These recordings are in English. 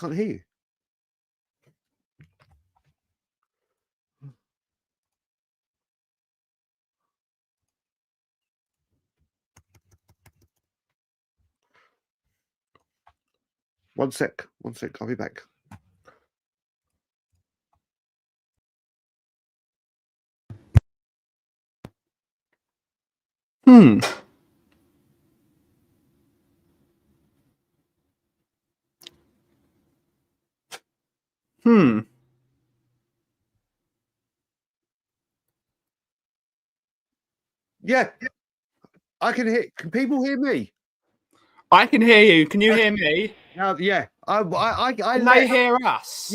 can't hear you. One sec. I'll be back. Yeah, I can hear. Can people hear me? I can hear you. Can you hear me? Yeah. I Can they hear us?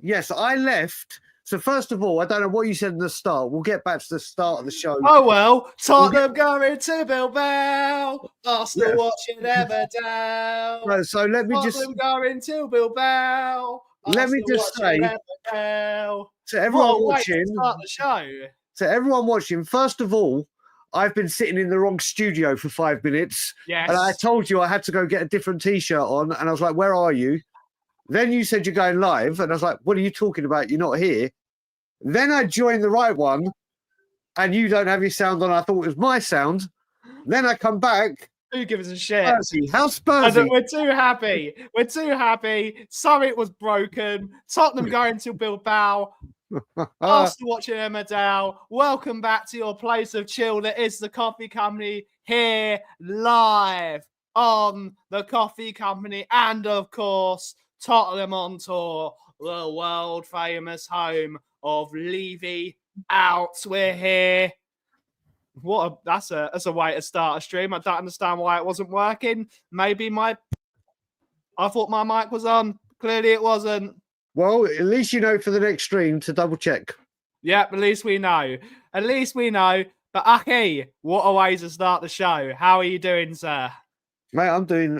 Yes. I left. So first of all, I don't know what you said in the start. We'll get back to the start of the show. Oh well, Tottenham going to Bilbao. Arsenal watching Everton. So let me just Tottenham going to Bilbao. Let me just say to everyone watching. Start the show. To everyone watching, first of all, I've been sitting in the wrong studio for 5 minutes. Yes. And I told you I had to go get a different T-shirt on. And I was like, where are you? Then you said you're going live. And I was like, what are you talking about? You're not here. Then I joined the right one. And you don't have your sound on. I thought it was my sound. Then I come back. Who gives a shit? Spursy. How Spursy? We're too happy. We're too happy. Something was broken. Tottenham going to Bilbao. Arsenal watching Emmerdale. Welcome back to your place of chill that is the Coffee Company, here live on the Coffee Company, and of course Tottenham on tour, the world famous home of Levy out. We're here. That's a way to start a stream. I don't understand why it wasn't working. Maybe I thought my mic was on. Clearly it wasn't. Well, at least you know for the next stream to double check. Yep, at least we know. But Aki, what a way to start the show. How are you doing, sir? Mate,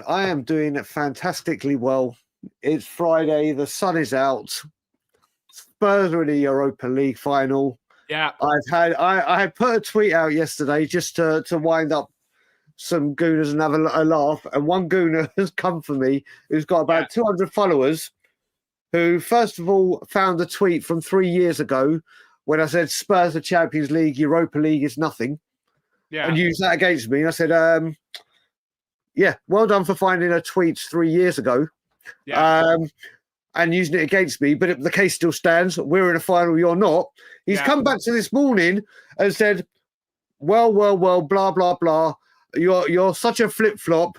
I am doing fantastically well. It's Friday, the sun is out. Spurs are in the Europa League final. Yeah. I had put a tweet out yesterday just to wind up some gooners and have a laugh. And one gooner has come for me who's got about 200 followers, who first of all found a tweet from 3 years ago when I said Spurs are Champions League, Europa League is nothing. Yeah. And used that against me. And I said, yeah, well done for finding a tweet 3 years ago. Yeah. And using it against me. But the case still stands. We're in a final, you're not. He's come back to this morning and said, well, blah, blah, blah. You're such a flip-flop.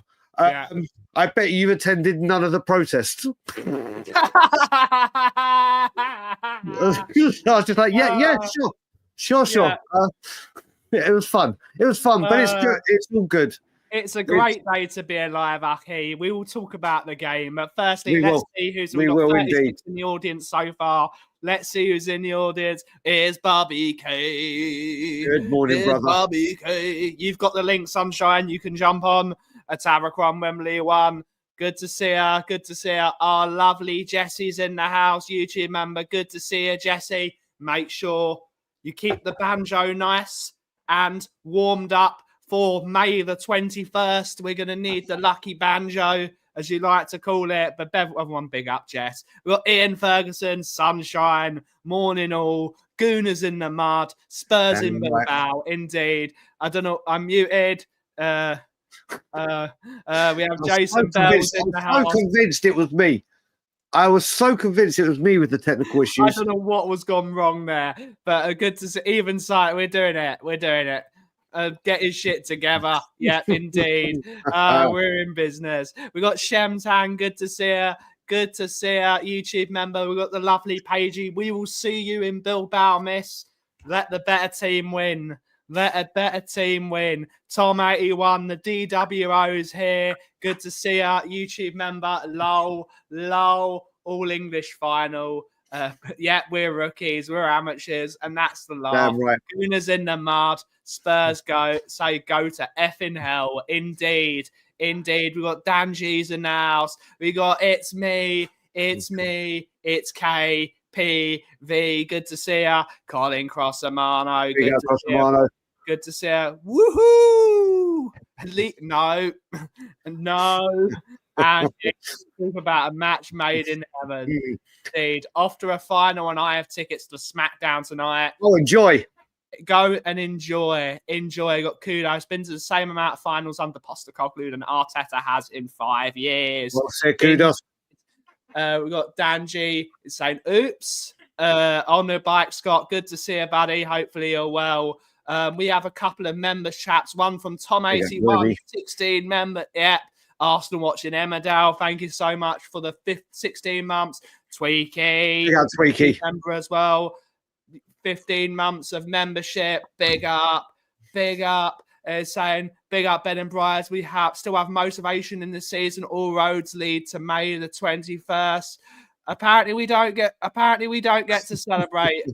I bet you've attended none of the protests. I was just like, yeah, sure. It was fun. But it's good. It's all good. It's a great day to be alive, Aki. We will talk about the game. But firstly, let's see who's got 36 in the audience so far. Let's see who's in the audience. Here's Bobby K. Good morning, brother. Bobby K. You've got the link, Sunshine. You can jump on. Atavakron Wembley 1. Good to see her. Our lovely Jessie's in the house. YouTube member. Good to see her, Jessie. Make sure you keep the banjo nice and warmed up for May the 21st. We're going to need the lucky banjo, as you like to call it. But everyone big up, Jess. We've got Ian Ferguson, Sunshine, morning all, Gooners in the mud, Spurs in Bilbao, indeed. I don't know, I'm muted. We have Jason Bells in the house. I'm convinced it was me. I was so convinced it was me with the technical issues. I don't know what was gone wrong there, but good to see. Even sight, we're doing it. Get his shit together. Yep, indeed. We're in business. We got Shemtang. Good to see her. YouTube member. We got the lovely Paigey. We will see you in Bilbao, miss. Let the better team win. Tom 81, the DWO is here. Good to see her. YouTube member. Lol. All English final. We're rookies, we're amateurs, and that's the laugh. Damn right. Gooners in the mud. Spurs go to effing hell. Indeed. We got Danji's in the house. We got it's me, it's KPV. Good to see ya. Colin Crossamano. Good to see ya. Woohoo! No. And talk about a match made in heaven. Indeed. Off to a final, and I have tickets to SmackDown tonight. Oh, enjoy. Go and enjoy. Got kudos. Been to the same amount of finals under Postecoglou than Arteta has in 5 years. Well said, kudos. We've got Danji saying, oops. On the bike, Scott. Good to see you, buddy. Hopefully you're well. We have a couple of members chats. One from Tom81, 16 member. Yep. Arsenal watching Emmerdale. Thank you so much for the 16 months. Tweaky. Yeah, Tweaky. Member as well. 15 months of membership. Big up. Saying, big up Ben and Bryce. We still have motivation in the season. All roads lead to May the 21st. Apparently we don't get to celebrate.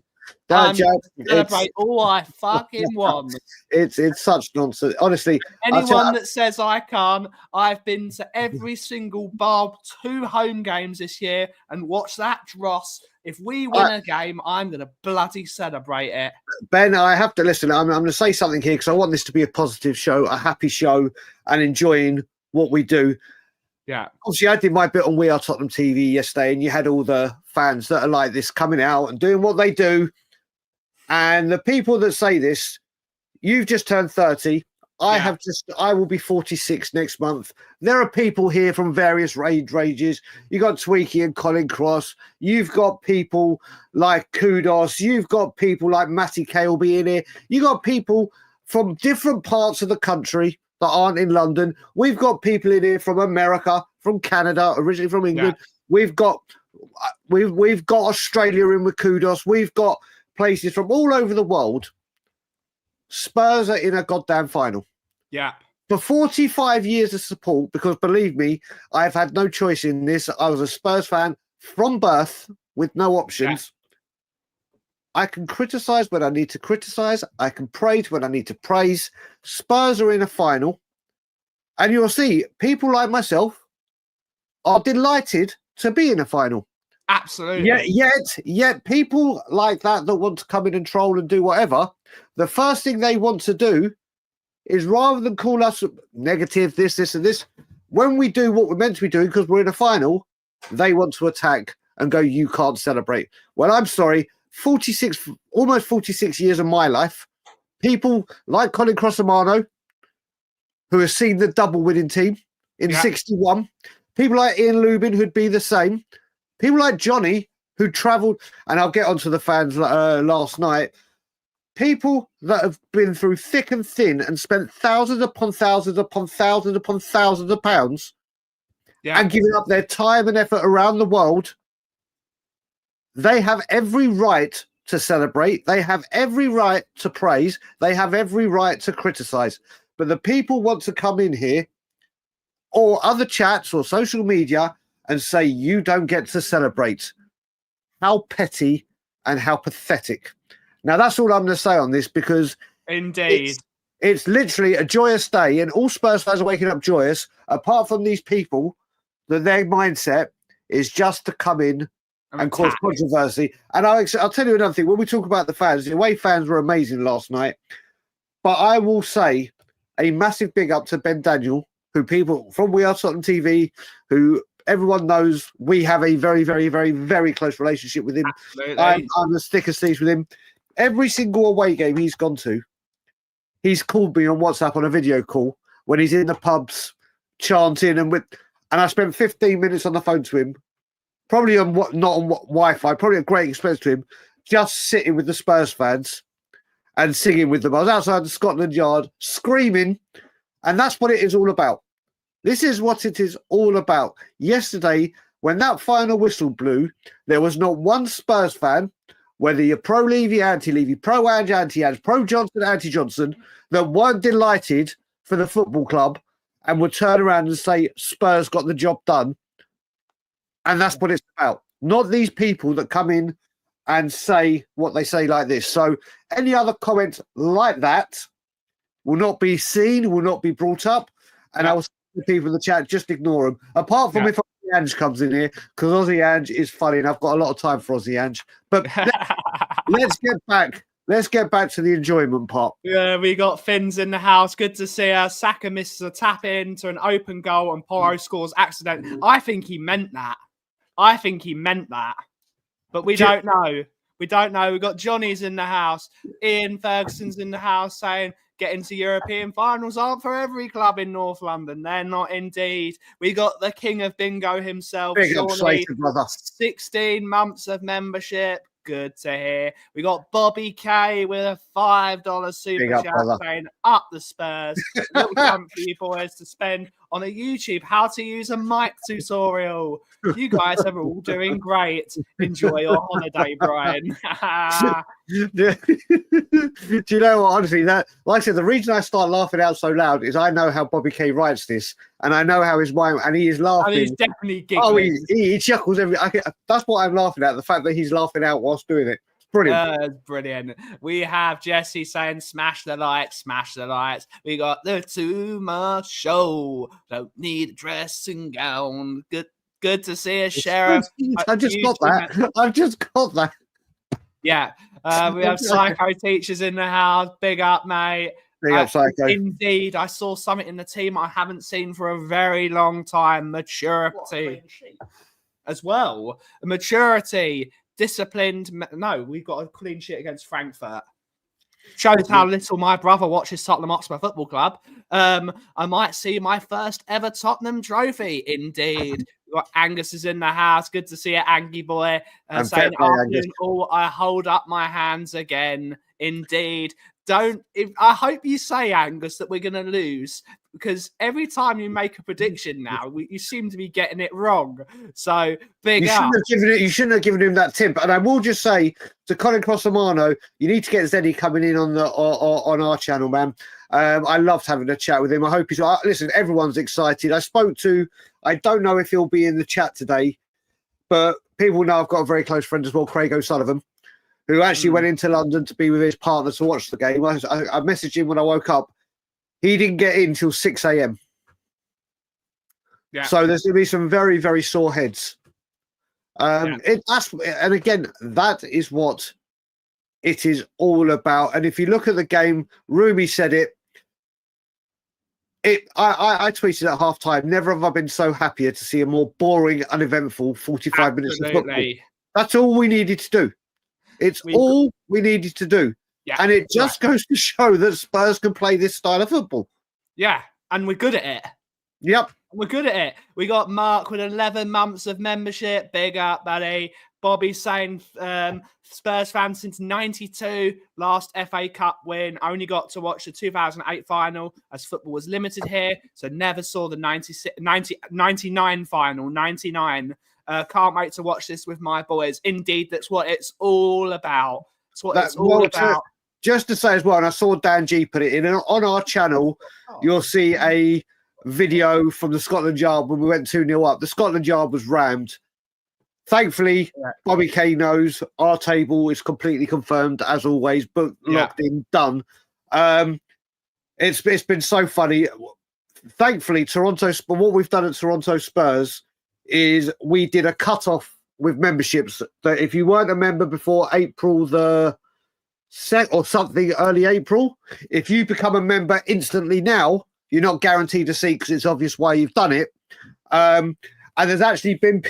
Celebrate all I fucking want. It's such nonsense. Honestly, anyone that says I can't, I've been to every single bar 2 home games this year and watch that dross. If we win a game, I'm going to bloody celebrate it. Ben, I have to listen. I'm going to say something here because I want this to be a positive show, a happy show, and enjoying what we do. Yeah. Obviously, I did my bit on We Are Tottenham TV yesterday, and you had all the fans that are like this coming out and doing what they do. And the people that say this, you've just turned 30. I will be 46 next month. There are people here from various ranges. You got Tweaky and Colin Cross. You've got people like Kudos. You've got people like Matty K will be in here. You got people from different parts of the country that aren't in London. We've got people in here from America, from Canada, originally from England. Yeah. We've got Australia in with Kudos. We've got places from all over the world. Spurs are in a goddamn final. Yeah. For 45 years of support, because believe me, I've had no choice in this. I was a Spurs fan from birth with no options. Yeah. I can criticise when I need to criticise. I can praise when I need to praise. Spurs are in a final. And you'll see people like myself are delighted to be in a final. Absolutely. Yet people like that want to come in and troll and do whatever, the first thing they want to do is, rather than call us negative, this, and this, when we do what we're meant to be doing because we're in a final, they want to attack and go, you can't celebrate. Well, I'm sorry, almost 46 years of my life, people like Colin Crossamano, who has seen the double winning team in 61, people like Ian Lubin, who'd be the same, people like Johnny, who travelled, and I'll get onto the fans last night, people that have been through thick and thin and spent thousands upon thousands upon thousands upon thousands of pounds and given up their time and effort around the world, they have every right to celebrate. They have every right to praise. They have every right to criticise. But the people want to come in here or other chats or social media and say, you don't get to celebrate. How petty and how pathetic. Now, that's all I'm going to say on this, because indeed, it's literally a joyous day, and all Spurs fans are waking up joyous, apart from these people that their mindset is just to come in and cause controversy. And I'll tell you another thing. When we talk about the fans, the away fans were amazing last night. But I will say a massive big up to Ben Daniel, who people from We Are Tottenham TV, who everyone knows we have a very, very, very, very close relationship with him. I'm as thick as thieves with him. Every single away game he's gone to, he's called me on WhatsApp on a video call when he's in the pubs chanting, and I spent 15 minutes on the phone to him, probably on not on Wi-Fi, probably a great expense to him, just sitting with the Spurs fans and singing with them. I was outside the Scotland Yard screaming, and that's what it is all about. This is what it is all about. Yesterday, when that final whistle blew, there was not one Spurs fan, whether you're pro-Levy, anti-Levy, pro-Ange, anti-Ange, pro-Johnson, anti-Johnson, that weren't delighted for the football club and would turn around and say, Spurs got the job done. And that's what it's about. Not these people that come in and say what they say like this. So any other comments like that will not be seen, will not be brought up. And I will say to people in the chat, just ignore them. Apart from if Aussie Ange comes in here, because Aussie Ange is funny and I've got a lot of time for Aussie Ange. But let's get back let's get back to the enjoyment part. Yeah, we got Finns in the house. Good to see us. Saka misses a tap into an open goal and Porro scores accident. I think he meant that. But we don't know. We don't know. We've got Johnny's in the house. Ian Ferguson's in the house saying getting to European finals aren't for every club in North London. They're not indeed. We got the king of bingo himself. Big up, Surely, brother. 16 months of membership. Good to hear. We got Bobby K with a $5 super chat saying up the Spurs. Little something for you boys to spend on a YouTube how to use a mic tutorial. You guys are all doing great. Enjoy your holiday, Brian. Do you know what? Honestly, that, like I said, the reason I start laughing out so loud is I know how Bobby K writes this, and I know how his mind, and he is laughing. And he's definitely giggling. Oh, he chuckles that's what I'm laughing at. The fact that he's laughing out whilst doing it. Brilliant. Brilliant. We have Jesse saying, smash the lights, smash the lights. We got the too much show. Don't need a dressing gown. Good to see a sheriff. I've just got that. Yeah. We have Psycho Teachers in the house. Big up, mate. Big up, Psycho. Indeed. I saw something in the team I haven't seen for a very long time. Maturity. As well. Maturity. Disciplined. No, we've got a clean sheet against Frankfurt. Shows how little my brother watches Tottenham Hotspur Football Club. I might see my first ever Tottenham trophy. Indeed. We've got Angus is in the house. Good to see you, Angie boy. Saying, I hold up my hands again. Indeed. I hope you say, Angus, that we're going to lose, because every time you make a prediction now, you seem to be getting it wrong. So big up. You shouldn't have given him that tip. And I will just say to Colin Crossamano, you need to get Zeddy coming in on our channel, man. I loved having a chat with him. I hope he's listen. Everyone's excited. I don't know if he'll be in the chat today, but people know I've got a very close friend as well, Craig O'Sullivan, who actually went into London to be with his partner to watch the game. I messaged him when I woke up. He didn't get in till 6 a.m. Yeah. So there's going to be some very, very sore heads. And again, that is what it is all about. And if you look at the game, Rumi said it. I tweeted at halftime, never have I been so happier to see a more boring, uneventful 45 minutes of football. That's all we needed to do. It's all we needed to do. Yeah, and it just goes to show that Spurs can play this style of football. Yeah, and we're good at it. Yep. We're good at it. We got Mark with 11 months of membership. Big up, buddy. Bobby saying Spurs fan since 92, last FA Cup win. Only got to watch the 2008 final as football was limited here, so never saw the 99 final, 99. Can't wait to watch this with my boys. Indeed, that's what it's all about. That's what it's all about. Just to say as well, and I saw Dan G put it in, and on our channel, you'll see a video from the Scotland Yard when we went 2-0 up. The Scotland Yard was rammed. Thankfully, Bobby K knows our table is completely confirmed, as always, but locked in, done. It's been so funny. Thankfully, what we've done at Toronto Spurs is we did a cut-off with memberships that if you weren't a member before April the 2nd or something, early April, if you become a member instantly now, you're not guaranteed a seat because it's obvious why you've done it. And there's actually been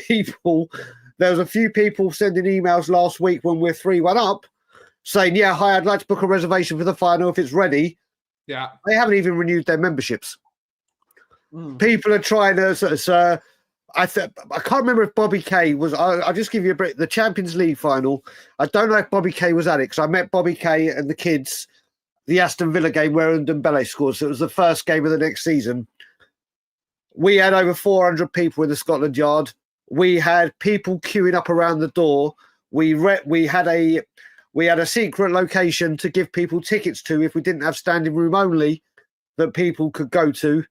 there was a few people sending emails last week when we're 3-1 up saying, yeah, hi, I'd like to book a reservation for the final if it's ready. Yeah. They haven't even renewed their memberships. People are trying to... I can't remember if Bobby K was. I'll just give you a break. The Champions League final. I don't know if Bobby K was at it because I met Bobby K and the kids. The Aston Villa game where Ndombele scored. So it was the first game of the next season. We had over 400 people in the Scotland Yard. We had people queuing up around the door. We had a secret location to give people tickets to if we didn't have standing room only that people could go to.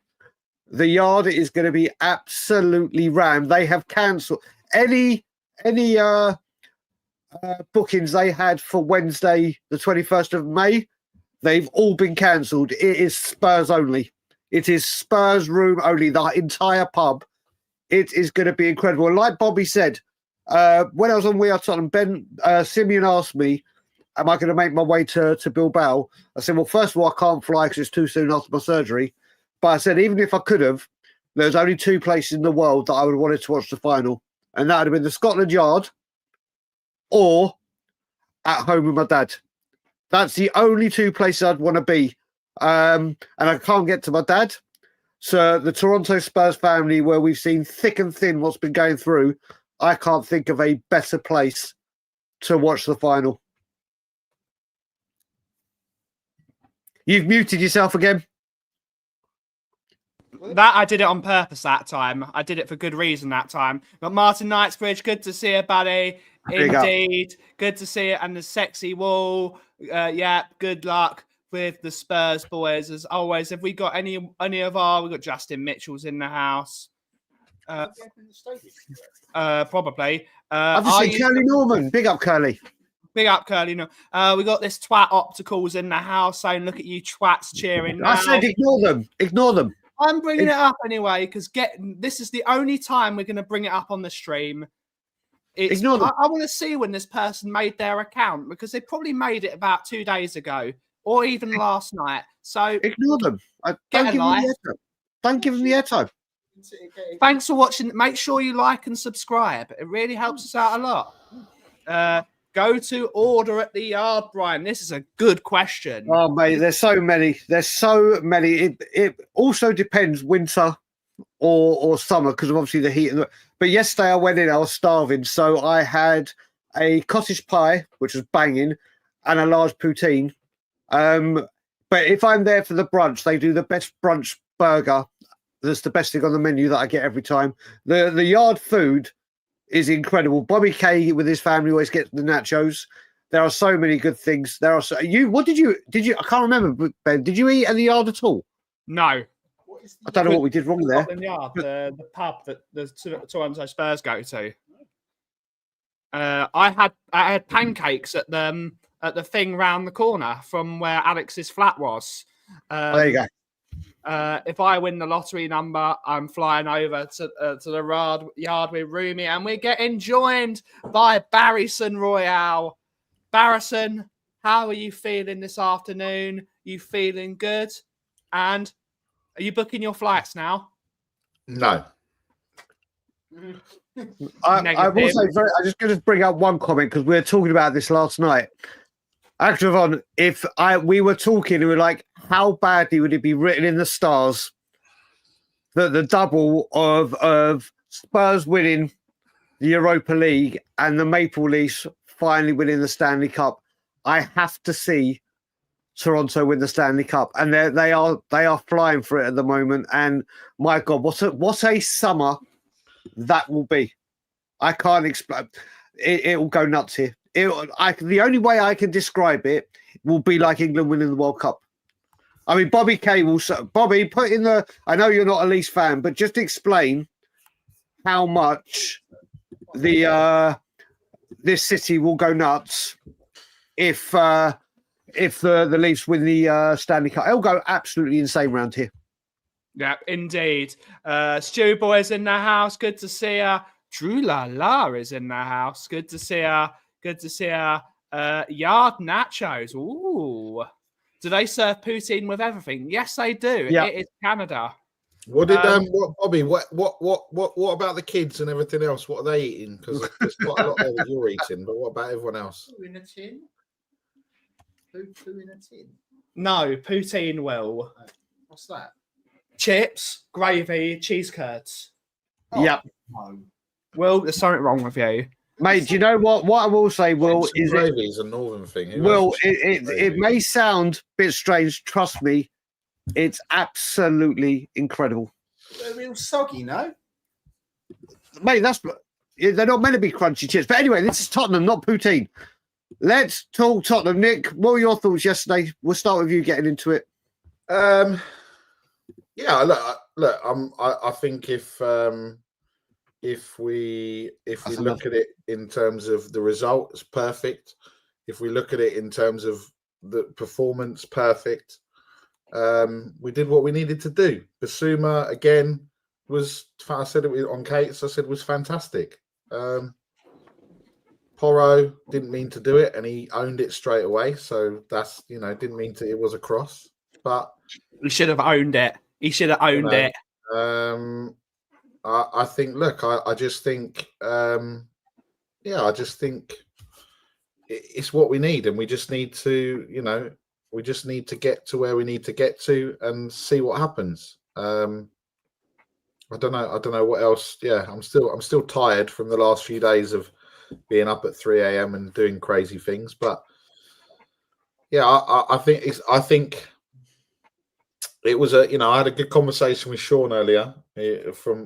The yard is going to be absolutely rammed. They have cancelled any bookings they had for Wednesday, the 21st of May. They've all been cancelled. It is Spurs only. It is Spurs room only. The entire pub. It is going to be incredible. And like Bobby said, when I was on We Are Tottenham, Simeon asked me, am I going to make my way to Bilbao? I said, well, first of all, I can't fly because it's too soon after my surgery. But I said, even if I could have, there's only 2 places in the world that I would have wanted to watch the final. And that would have been the Scotland Yard or at home with my dad. That's the only 2 places I'd want to be. And I can't get to my dad. So the Toronto Spurs family, where we've seen thick and thin what's been going through, I can't think of a better place to watch the final. You've muted yourself again. That I did it on purpose that time. I did it for good reason that time. But Martin Knightsbridge, good to see you, buddy. Indeed. Good to see it. And the sexy wall. Yeah, good luck with the Spurs boys. As always, have we got any of our... We've got Justin Mitchell's in the house. Probably. I've just seen Curly Norman. Big up, Curly. Big up, Curly. No, we got this twat opticals in the house saying, look at you twats cheering now. I said ignore them. Ignore them. I'm bringing it up anyway because this is the only time we're going to bring it up on the stream. Ignore them. I want to see when this person made their account because they probably made it about 2 days ago or even last night. So ignore them. Don't give them the airtime. Thanks for watching. Make sure you like and subscribe. It really helps us out a lot. Go to order at the yard, Brian. This is a good question. Oh, mate, there's so many. There's so many. It also depends winter or summer because of obviously the heat. But yesterday I went in, I was starving. So I had a cottage pie, which was banging, and a large poutine. But if I'm there for the brunch, they do the best brunch burger. That's the best thing on the menu that I get every time. The yard food is incredible. Bobby K with his family always gets the nachos. There are so many good things. What did you I can't remember, Ben. Did you eat at the yard at all? No. I don't know what we did wrong there. Yard, the pub that the Toronto Spurs go to. I had pancakes at the thing round the corner from where Alex's flat was. There you go. If I win the lottery number, I'm flying over to the yard with Rumi, and we're getting joined by Barrison Royale. Barrison, how are you feeling this afternoon? You feeling good? And are you booking your flights now? No. I will say, I'm just going to bring up one comment because we were talking about this last night. Actually, we were talking and we were like, how badly would it be written in the stars that the double of Spurs winning the Europa League and the Maple Leafs finally winning the Stanley Cup? I have to see Toronto win the Stanley Cup, and they are flying for it at the moment. And my God, what a summer that will be! I can't explain. It will go nuts here. The only way I can describe it will be like England winning the World Cup. I mean, Bobby K will. Bobby, put in the. I know you're not a Leafs fan, but just explain how much this city will go nuts if the Leafs win the Stanley Cup. It'll go absolutely insane around here. Yeah, indeed. Stew Boy's in the house. Good to see her. Drew La La is in the house. Good to see her. Good to see her. Yard nachos. Ooh. Do they serve poutine with everything? Yes, they do. Yeah. It is Canada. What did Bobby? What about the kids and everything else? What are they eating? Because there's quite a lot there that you're eating. But what about everyone else? In a tin. Poo in a tin. No, poutine will. What's that? Chips, gravy, cheese curds. Oh, Yep. No. Will, there's something wrong with you. Mate, do you know what? What I will say, Will, is gravy is a northern thing. Will, it may sound a bit strange. Trust me, it's absolutely incredible. They're real soggy, no? Mate, they're not meant to be crunchy chips. But anyway, this is Tottenham, not poutine. Let's talk Tottenham. Nick, what were your thoughts yesterday? We'll start with you getting into it. Yeah, look. I think if we look at it in terms of the result, it's perfect. If we look at it in terms of the performance, perfect. We did what we needed to do. Basuma again was. I said it on Kate's. I said was fantastic. Porro didn't mean to do it, and he owned it straight away. So that's, didn't mean to. It was a cross, but he should have owned it. He should have owned it. I think. Look, I just think. I just think it's what we need, and we just need to, we just need to get to where we need to get to and see what happens. I don't know what else. Yeah, I'm still tired from the last few days of being up at 3 a.m. and doing crazy things. But yeah, I think it was I had a good conversation with Sean earlier from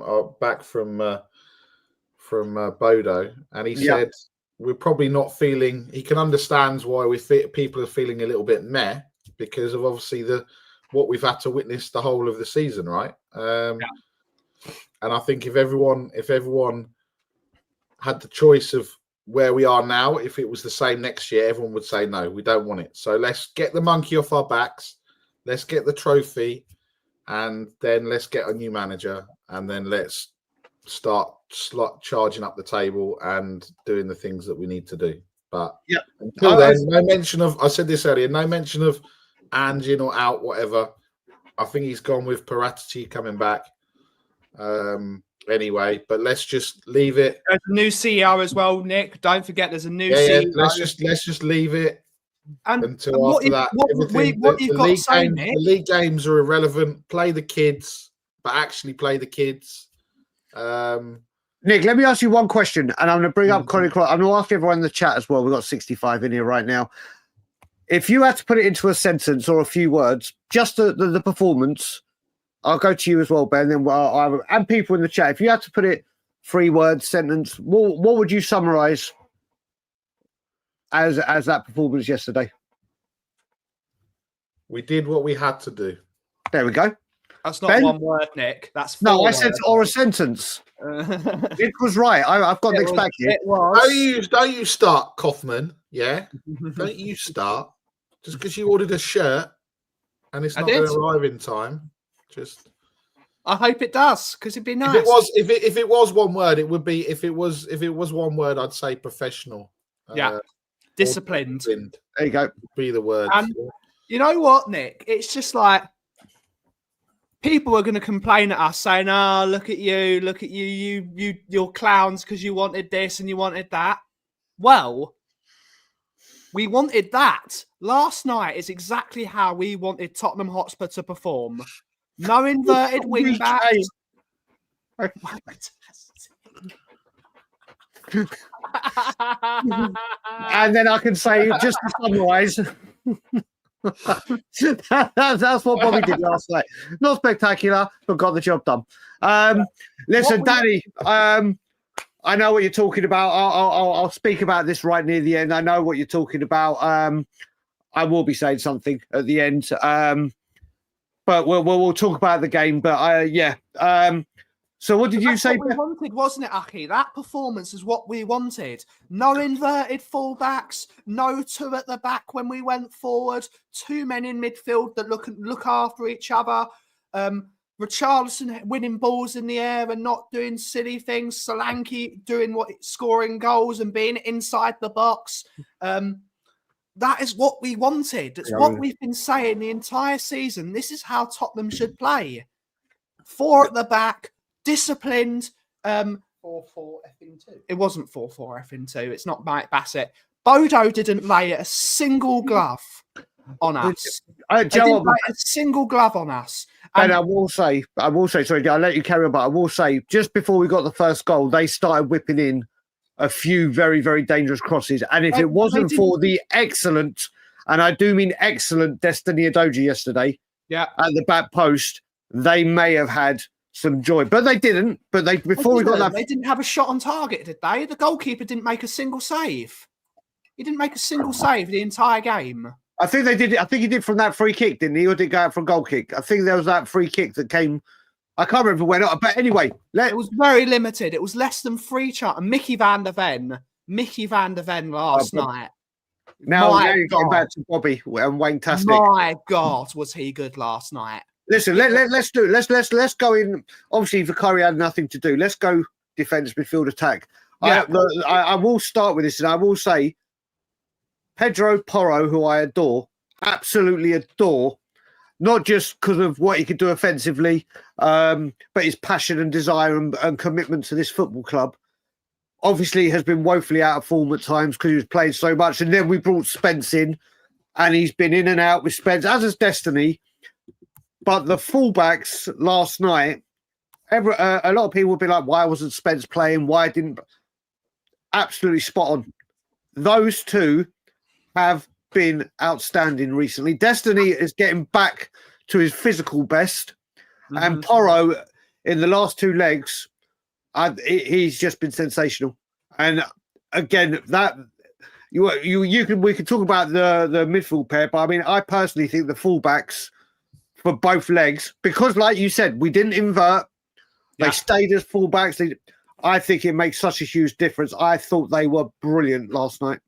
Bodø, and he said we're probably not feeling. He can understand why people are feeling a little bit meh because of obviously what we've had to witness the whole of the season, right? And I think if everyone had the choice of where we are now, if it was the same next year, everyone would say no, we don't want it. So let's get the monkey off our backs, let's get the trophy, and then let's get a new manager, and then let's start charging up the table and doing the things that we need to do. But until then, no mention of, I said this earlier, no mention of Ange in or out, whatever. I think he's gone with Paratici coming back. Anyway, but let's just leave it. There's a new CEO as well, Nick. Don't forget, there's a new CEO. Let's just leave it until what after that. The league games are irrelevant. Play the kids, but actually play the kids. Nick, let me ask you one question, and I'm going to bring up Colin Cross. I'm going to ask everyone in the chat as well. We've got 65 in here right now. If you had to put it into a sentence or a few words, just the performance. I'll go to you as well, Ben. Then and people in the chat. If you had to put it 3 words, sentence, what would you summarise as that performance yesterday? We did what we had to do. There we go. That's not Ben? 1 word, Nick. That's 4 no. words. I said or a sentence. It was right. I've got Nick's back here. Don't you start, Kaufman? Yeah. Don't you start just because you ordered a shirt and it's not going to arrive in time. I hope it does, because it'd be nice. If it was 1 word, it would be. If it was 1 word, I'd say professional. Disciplined. There you go. Be the word. And you know what, Nick? It's just like people are going to complain at us, saying, "Oh, look at you, you're clowns because you wanted this and you wanted that." Well, we wanted that. Last night is exactly how we wanted Tottenham Hotspur to perform. No inverted wing backs. And then I can say, just to summarise, that's what Bobby did last night. Not spectacular, but got the job done. Listen, Danny, I know what you're talking about. I'll speak about this right near the end. I know what you're talking about. I will be saying something at the end. But we'll talk about the game. But so what did you say? What we wanted, wasn't it, Aki? That performance is what we wanted. No inverted fullbacks, no 2 at the back when we went forward, 2 men in midfield that look after each other. Richarlison winning balls in the air and not doing silly things. Solanke scoring goals and being inside the box. That is what we wanted. It's what we've been saying the entire season. This is how Tottenham should play. 4 at the back, disciplined. 4-4-2. It wasn't 4-4-2. It's not Mike Bassett. Bodø didn't lay a single glove on us. Didn't lay a single glove on us. And I will say, sorry, I'll let you carry on, but I will say, just before we got the first goal, they started whipping in a few very, very dangerous crosses. And if it wasn't for the excellent, and I do mean excellent, Destiny Udogie yesterday at the back post, they may have had some joy. But they didn't. But they didn't have a shot on target, did they? The goalkeeper didn't make a single save. He didn't make a single save the entire game. I think they did. I think he did from that free kick, didn't he? Or did he go out for a goal kick? I think there was that free kick that came. I can't remember when. But anyway, it was very limited. It was less than 3 chances. Mickey van der Ven last night. Now you're getting back to Bobby and Wayne Tastic. My God, was he good last night? Listen, let's go in. Obviously, Vicari had nothing to do. Let's go defence, midfield, attack. Yeah. I will start with this, and I will say Pedro Porro, who I adore, absolutely adore, not just because of what he could do offensively, but his passion and desire and commitment to this football club. Obviously, has been woefully out of form at times because he was playing so much. And then we brought Spence in, and he's been in and out with Spence, as is Destiny. But the fullbacks last night, a lot of people would be like, why wasn't Spence playing? Why didn't... Absolutely spot on. Those two have been outstanding recently. Destiny is getting back to his physical best. And Porro, in the last two legs, he's just been sensational. And again, that we can talk about the midfield pair, but I mean, I personally think the fullbacks for both legs, because like you said, we didn't invert, they stayed as fullbacks. I think it makes such a huge difference. I thought they were brilliant last night.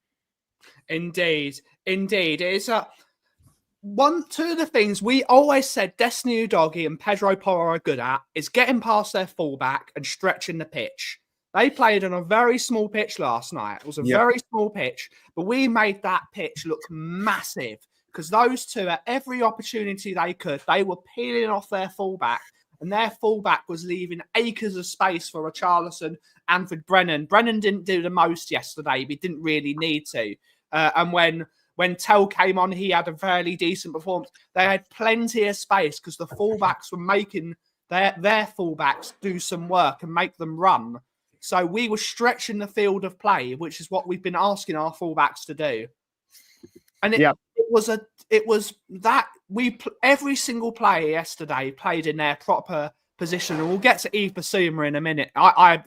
Indeed. It's two of the things we always said Destiny Udogie and Pedro Porro are good at is getting past their fullback and stretching the pitch. They played on a very small pitch last night. It was a very small pitch, but we made that pitch look massive because those two, at every opportunity they could, they were peeling off their fullback, and their fullback was leaving acres of space for Richarlison and for Brennan. Brennan didn't do the most yesterday, but he didn't really need to. And when Tell came on, he had a fairly decent performance. They had plenty of space because the fullbacks were making their fullbacks do some work and make them run. So we were stretching the field of play, which is what we've been asking our fullbacks to do. And every single player yesterday played in their proper position, and we'll get to Yves Bissouma in a minute. I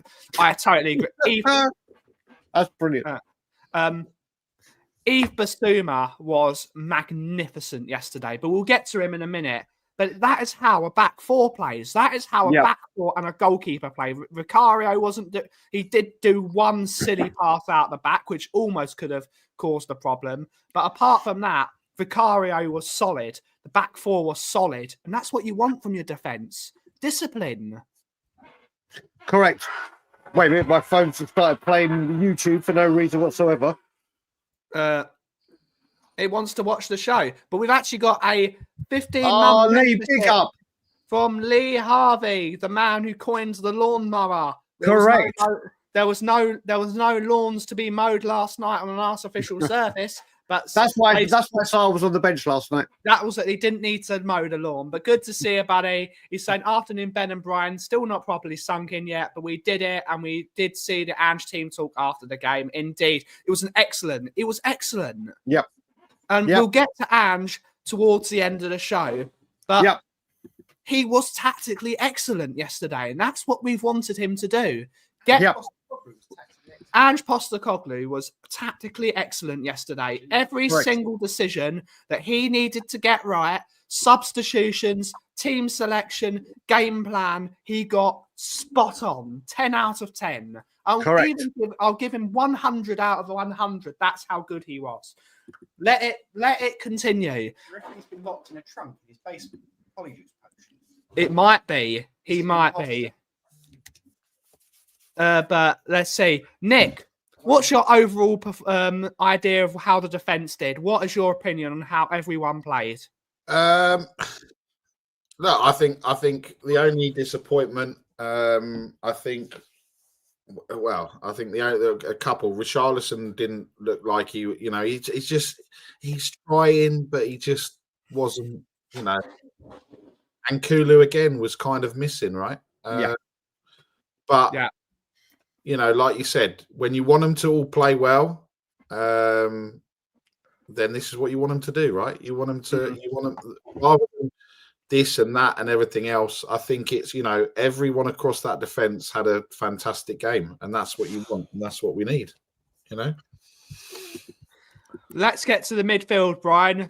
totally agree. That's brilliant. Yves Bissouma was magnificent yesterday, but we'll get to him in a minute. But that is how a back four plays. That is how a back four and a goalkeeper play. Vicario he did do one silly pass out the back, which almost could have caused a problem. But apart from that, Vicario was solid. The back four was solid. And that's what you want from your defence. Discipline. Correct. Wait a minute, my phone just started playing YouTube for no reason whatsoever. It wants to watch the show, but we've actually got a 15 Lee, big up from Lee Harvey, the man who coined the lawnmower. Correct. There was no lawns to be mowed last night on an artificial surface, but that's why Sal was on the bench last night. That was that he didn't need to mow the lawn, but good to see you, buddy. He's saying afternoon, Ben and Brian, still not properly sunk in yet, but we did it, and we did see the Ange team talk after the game. Indeed, it was excellent. Yep. And we'll get to Ange towards the end of the show. But he was tactically excellent yesterday, and that's what we've wanted him to do. Ange Postecoglou was tactically excellent yesterday. Every single decision that he needed to get right, substitutions, team selection, game plan, he got spot on. 10 out of 10. I'll give him 100 out of 100. That's how good he was. Let it continue. You reckon he's been locked in a trunk in his basement? Polyjuice potion. It might be. He might be. But let's see. Nick, what's your overall idea of how the defence did? What is your opinion on how everyone played? No, I think the only disappointment, I think a couple. Richarlison didn't look like he's trying, but he just wasn't, And Kulu again was kind of missing, right? But like you said, when you want them to all play well, then this is what you want them to do, right? You want them to, rather than this and that and everything else. I think it's, everyone across that defence had a fantastic game, and that's what you want, and that's what we need, Let's get to the midfield, Brian.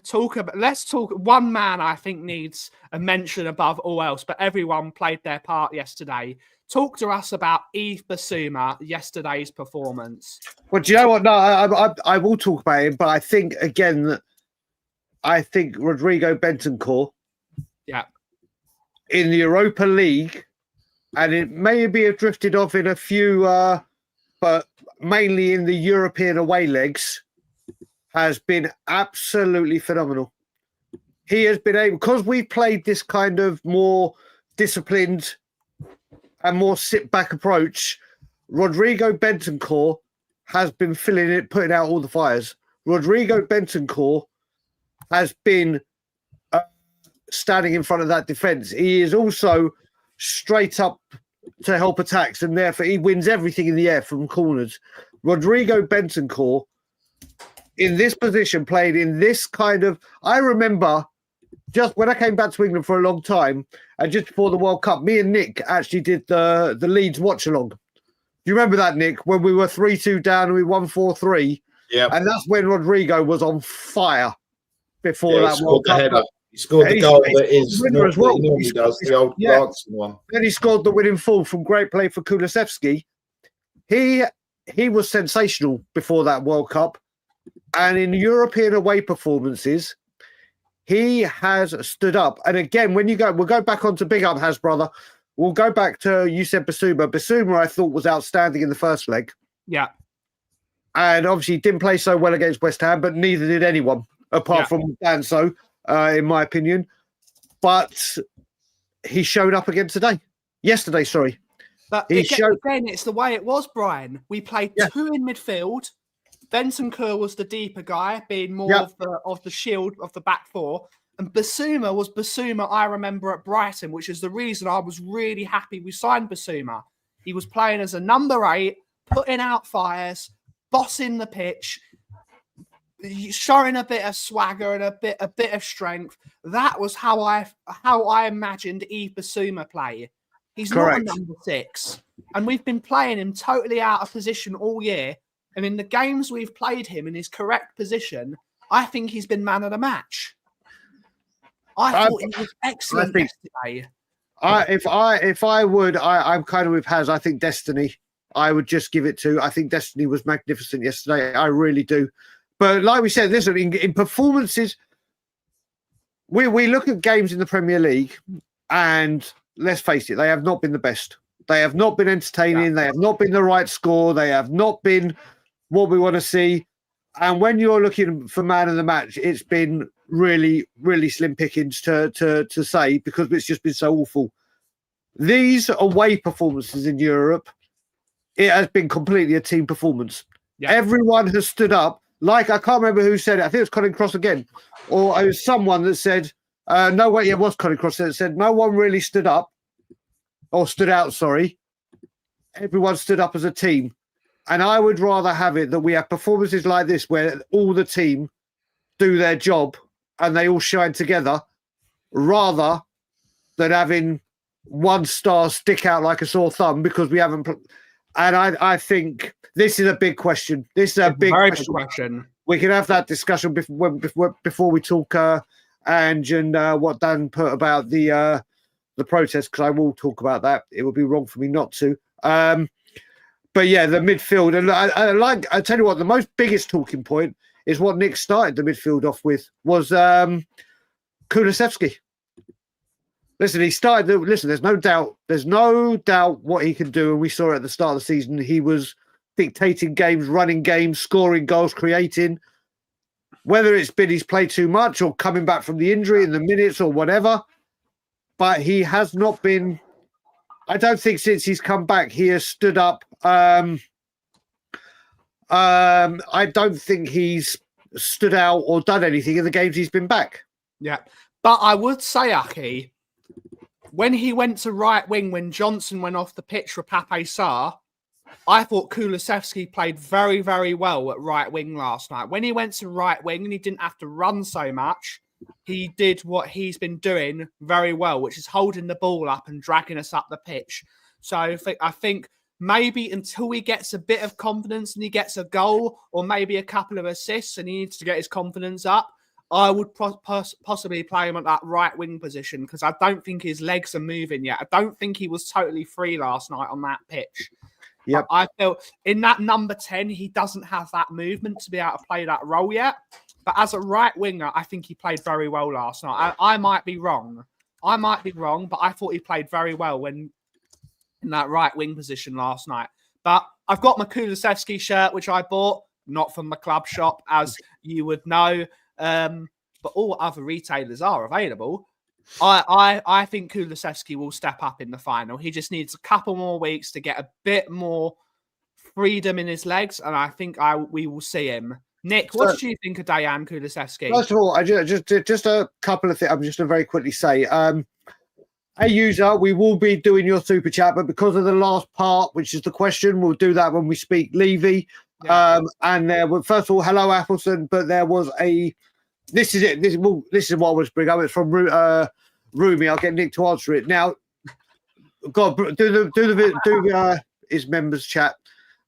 Let's talk. One man I think needs a mention above all else, but everyone played their part yesterday. Talk to us about Yves Bissouma, yesterday's performance. Well, do you know what? No, I will talk about him, but I think Rodrigo Bentancur, in the Europa League, and it maybe have drifted off in a few but mainly in the European away legs, has been absolutely phenomenal. He has been able, because we played this kind of more disciplined and more sit-back approach, Rodrigo Bentancur has been filling it, putting out all the fires. Rodrigo Bentancur has been standing in front of that defence. He is also straight up to help attacks, and therefore he wins everything in the air from corners. Rodrigo Bentancur, in this position, played in this kind of... I remember just when I came back to England for a long time, and just before the World Cup, me and Nick actually did the Leeds watch-along. Do you remember that, Nick, when we were 3-2 down and we won 4-3? Yeah. And that's when Rodrigo was on fire before that World Cup. Header. He scored the goal that is winner as well. He normally does, the old Lancing one. Then he scored the winning full from great play for Kulusevski. He was sensational before that World Cup. And in European away performances, he has stood up. And again, when you go, we'll go back on to big up Has, brother. We'll go back to, you said Basuma. Basuma, I thought, was outstanding in the first leg. Yeah. And obviously didn't play so well against West Ham, but neither did anyone, apart from Danso, in my opinion. But he showed up again yesterday, sorry. But again, it's the way it was, Brian. We played two in midfield. Bentancur was the deeper guy, being more of the shield of the back four. And Basuma was Basuma, I remember, at Brighton, which is the reason I was really happy we signed Basuma. He was playing as a number 8, putting out fires, bossing the pitch, showing a bit of swagger and a bit of strength. That was how I imagined Yves Basuma play. He's not a number 6. And we've been playing him totally out of position all year. And in the games we've played him in his correct position, I think he's been man of the match. I thought he was excellent yesterday. If I would, I'm kind of with Has. I think Destiny, I would just give it to. I think Destiny was magnificent yesterday. I really do. But like we said, listen, in performances, we look at games in the Premier League, and let's face it, they have not been the best. They have not been entertaining. They have not been the right score. They have not been what we want to see. And when you're looking for man of the match, it's been really, really slim pickings to say, because it's just been so awful. These away performances in Europe, it has been completely a team performance. Yeah. Everyone has stood up. Like, I can't remember who said it. I think it was Colin Cross again. Or it was someone that said, it was Colin Cross that said, no one really stood up. Or stood out, sorry. Everyone stood up as a team. And I would rather have it that we have performances like this where all the team do their job and they all shine together, rather than having one star stick out like a sore thumb because we haven't. And I think this is a big question. This is a big question. We can have that discussion before we talk and what Dan put about the protest, because I will talk about that. It would be wrong for me not to. But yeah, the midfield, and I tell you what, the most biggest talking point is what Nick started the midfield off with was Kulusevski. Listen, there's no doubt what he can do, and we saw it at the start of the season. He was dictating games, running games, scoring goals, creating. Whether it's been he's played too much or coming back from the injury in the minutes or whatever, but he has not been. I don't think since he's come back he has stood up. I don't think he's stood out or done anything in the games he's been back. Yeah, but I would say, Aki, when he went to right wing, when Johnson went off the pitch for Pape Sarr, I thought Kulusevski played very, very well at right wing last night. When he went to right wing and he didn't have to run so much, he did what he's been doing very well, which is holding the ball up and dragging us up the pitch. So I think maybe until he gets a bit of confidence and he gets a goal or maybe a couple of assists and he needs to get his confidence up, I would possibly play him at that right wing position, because I don't think his legs are moving yet. I don't think he was totally free last night on that pitch. Yep. I felt in that number 10, he doesn't have that movement to be able to play that role yet. But as a right winger, I think he played very well last night. I might be wrong. But I thought he played very well when in that right wing position last night. But I've got my Kulusevski shirt, which I bought, not from the club shop, as you would know. But all other retailers are available. I think Kulusevski will step up in the final. He just needs a couple more weeks to get a bit more freedom in his legs, and I think we will see him. Nick, what did you think of Dejan Kulusevski? First of all, I just a couple of things. I'm just going to very quickly say, hey, user, we will be doing your super chat, but because of the last part, which is the question, we'll do that when we speak Levy. Yeah. And there was, first of all, hello, Appleton, but there was a. This is it. This is what I was bringing up. It's from Rumi. I'll get Nick to answer it now. God, do his members chat.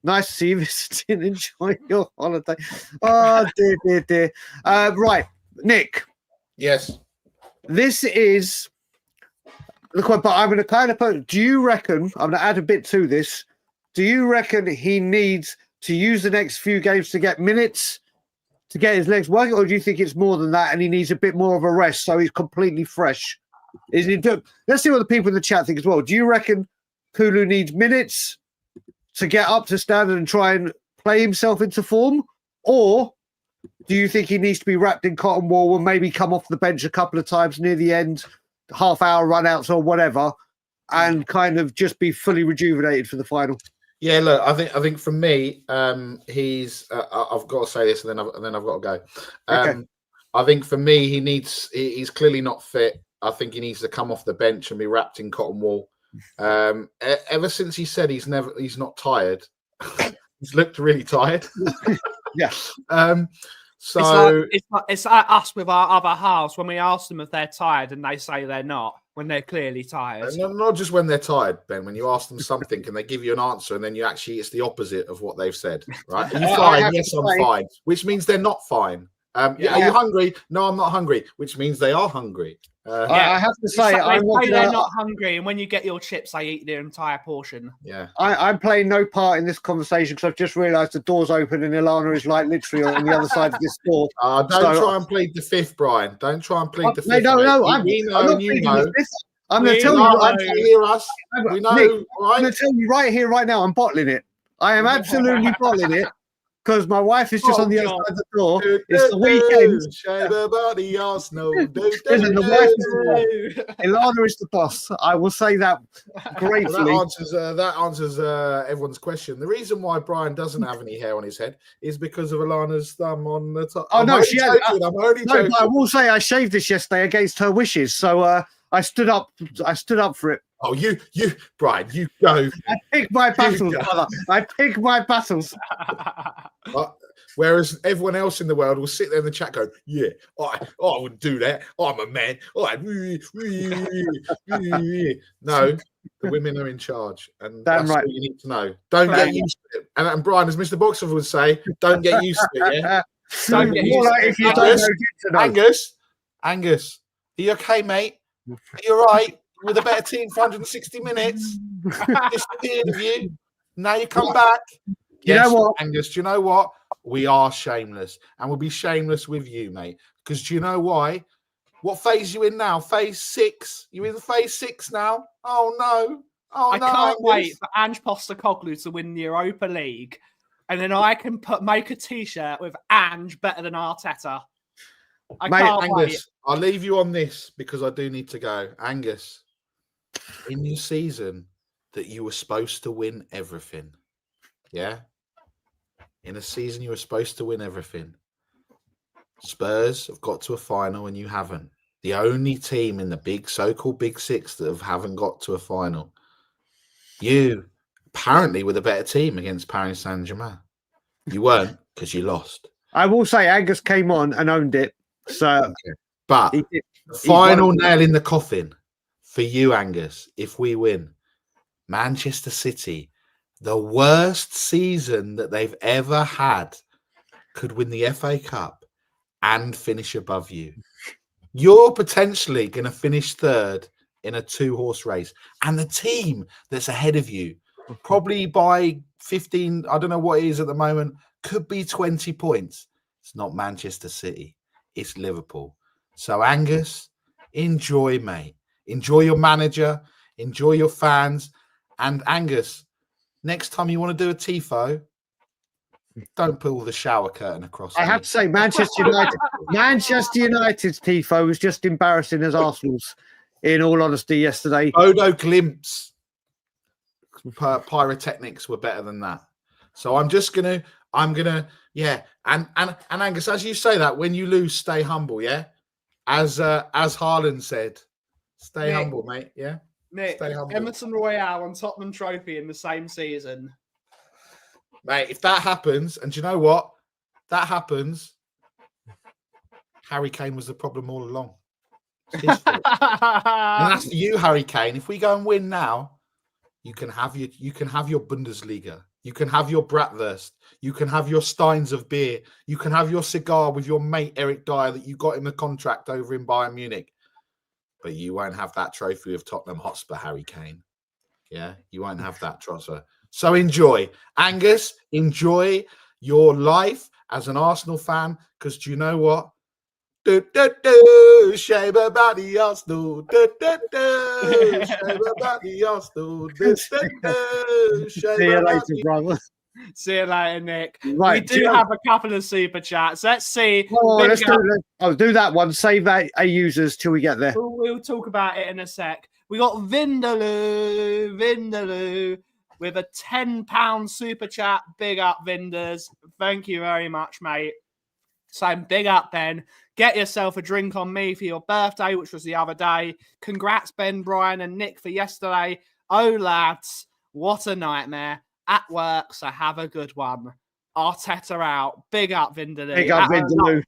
Nice to see you visiting. Enjoy your holiday. Oh dear. Right, Nick. Yes. This is the question, but I'm going to kind of put. Do you reckon? I'm going to add a bit to this. Do you reckon he needs to use the next few games to get minutes to get his legs working, or do you think it's more than that and he needs a bit more of a rest so he's completely fresh? Let's see what the people in the chat think as well. Do you reckon Kulu needs minutes to get up to standard and try and play himself into form, or do you think he needs to be wrapped in cotton wool and maybe come off the bench a couple of times near the end, half-hour run-outs or whatever, and kind of just be fully rejuvenated for the final? Yeah, look, I think for me, he's. I've got to say this, and then I've got to go. Okay. I think for me, he's clearly not fit. I think he needs to come off the bench and be wrapped in cotton wool. Ever since he said he's not tired, he's looked really tired. Yeah. So it's like us with our other halves when we ask them if they're tired and they say they're not when they're clearly tired. Not just when they're tired, Ben. When you ask them something and they give you an answer, and then it's the opposite of what they've said. Right? Are you fine? Yes, I'm fine. Which means they're not fine. Are you hungry? No, I'm not hungry. Which means they are hungry. I have to say, they're not hungry, and when you get your chips, they eat their entire portion. Yeah, I'm playing no part in this conversation because I've just realised the door's open and Ilana is like literally on the other side of this door. Don't try and plead the fifth, Brian. Don't try and plead the fifth. No, I'm going to tell you. We know. Nick, I'm going to tell you right here, right now. I'm bottling it. I am absolutely bottling it. Because my wife is just on the other side of the door. It's the weekend. Listen, the wife is Ilana is the boss. I will say that gratefully. That answers everyone's question. The reason why Brian doesn't have any hair on his head is because of Ilana's thumb on the top. Oh, no, she has. I'm only joking. But I will say I shaved this yesterday against her wishes. So I stood up for it. Oh, you, Brian, you go. I pick my battles, brother. I pick my battles. Whereas everyone else in the world will sit there in the chat going, yeah, I wouldn't do that. I'm a man. No, the women are in charge. And that's right. What you need to know. Don't get used to it. And Brian, as Mr. Boxer would say, don't get used to it, yeah? Don't get used to it. If you don't know, Angus, are you okay, mate? Are you all right? With a better team for 160 minutes. Disappeared of you. Now you come back. You know what, Angus, do you know what? We are shameless. And we'll be shameless with you, mate. Because do you know why? What phase are you in now? Phase 6. You're in phase 6 now? Oh, no. Oh, I can't wait for Ange Postecoglou to win the Europa League. And then I can make a T-shirt with Ange better than Arteta. Can't wait. I'll leave you on this because I do need to go. Angus, in your season that you were supposed to win everything, yeah? In a season you were supposed to win everything. Spurs have got to a final and you haven't. The only team in the so-called Big Six that haven't got to a final. You apparently were the better team against Paris Saint-Germain. You weren't because you lost. I will say Angus came on and owned it. So, but the final nail in the coffin for you, Angus, if we win, Manchester City, the worst season that they've ever had, could win the FA Cup and finish above you. You're potentially going to finish third in a 2-horse race. And the team that's ahead of you, probably by 15, I don't know what it is at the moment, could be 20 points. It's not Manchester City. It's Liverpool. So, Angus, enjoy, mate. Enjoy your manager. Enjoy your fans. And, Angus, next time you want to do a tifo, don't pull the shower curtain across. I have to say, Manchester United's tifo was just embarrassing as Arsenal's. In all honesty, yesterday, Bodø Glimt's pyrotechnics were better than that. So I'm gonna, yeah. And Angus, as you say that, when you lose, stay humble, yeah. As Haaland said, stay humble, mate. Yeah. Nick, Stay humble. Emerson Royale and Tottenham Trophy in the same season. Mate, if that happens, and do you know what? That happens, Harry Kane was the problem all along. It's his fault. And that's for you, Harry Kane. If we go and win now, you can have your Bundesliga. You can have your Bratwurst. You can have your Steins of beer. You can have your cigar with your mate Eric Dyer that you got in the contract over in Bayern Munich. But you won't have that trophy of Tottenham Hotspur, Harry Kane. Yeah, you won't have that transfer. So enjoy. Angus, enjoy your life as an Arsenal fan, because do you know what? Shame about the Arsenal. Shame about the Arsenal. See you later, brother. See you later, Nick. Right, we do have a couple of super chats. Let's see. I'll do that one. Save our users till we get there. We'll talk about it in a sec. We got Vindaloo with a £10 super chat. Big up, Vinders. Thank you very much, mate. So big up, Ben. Get yourself a drink on me for your birthday, which was the other day. Congrats, Ben, Brian, and Nick for yesterday. Oh, lads, what a nightmare. At work, so have a good one. Arteta out. Big up, Vindaloo. Big up, Vindaloo.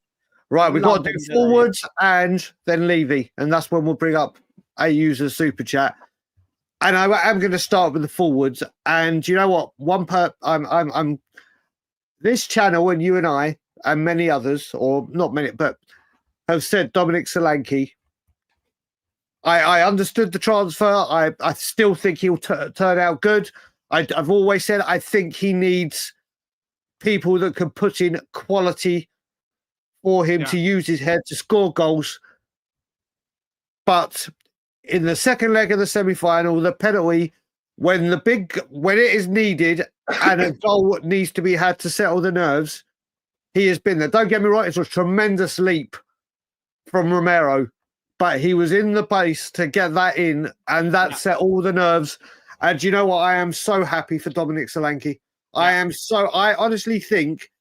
Right, we've got to do forwards and then Levy, and that's when we'll bring up a user super chat. And I'm going to start with the forwards. And you know what? I'm this channel and you and I and many others, or not many, but have said Dominic Solanke. I understood the transfer. I still think he'll turn out good. I've always said I think he needs people that can put in quality for him to use his head to score goals. But in the second leg of the semi-final, the penalty, when it is needed and a goal needs to be had to settle the nerves, he has been there. Don't get me wrong, it's a tremendous leap from Romero, but he was in the base to get that in, and that set all the nerves. And you know what? I am so happy for Dominic Solanke. I honestly think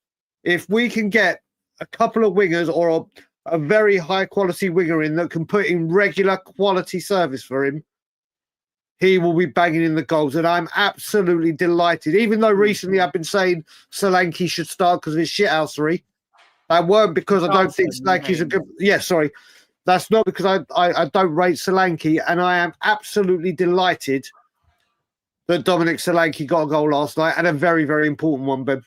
if we can get a couple of wingers or a very high quality winger in that can put in regular quality service for him, he will be banging in the goals. And I'm absolutely delighted. Even though recently I've been saying Solanke should start because of his shithousery. That weren't because I don't think Solanke's a good... Yeah, sorry. That's not because I don't rate Solanke. And I am absolutely delighted that Dominic Solanke got a goal last night, and a very, very important one, Ben.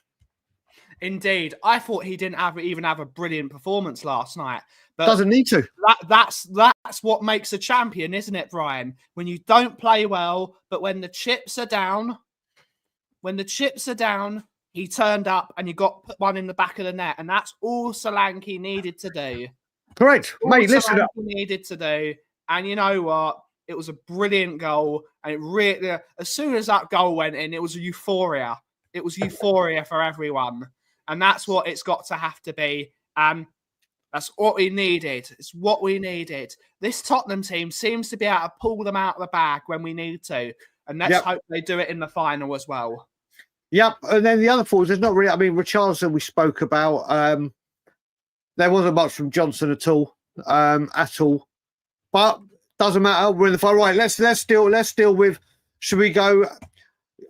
Indeed. I thought he didn't even have a brilliant performance last night. But doesn't need to. That's what makes a champion, isn't it, Brian? When you don't play well, but when the chips are down, he turned up and you got put one in the back of the net. And that's all Solanke needed to do. Correct. Mate, listen up. Needed to do. And you know what? It was a brilliant goal. And it really, as soon as that goal went in, it was euphoria. It was euphoria for everyone. And that's what it's got to have to be. And that's what we needed. It's what we needed. This Tottenham team seems to be able to pull them out of the bag when we need to. And let's hope they do it in the final as well. Yep. And then the other forwards, there's not really, I mean, Richarlison we spoke about. There wasn't much from Johnson at all. But doesn't matter. We're in the final. Right, let's deal with, should we go?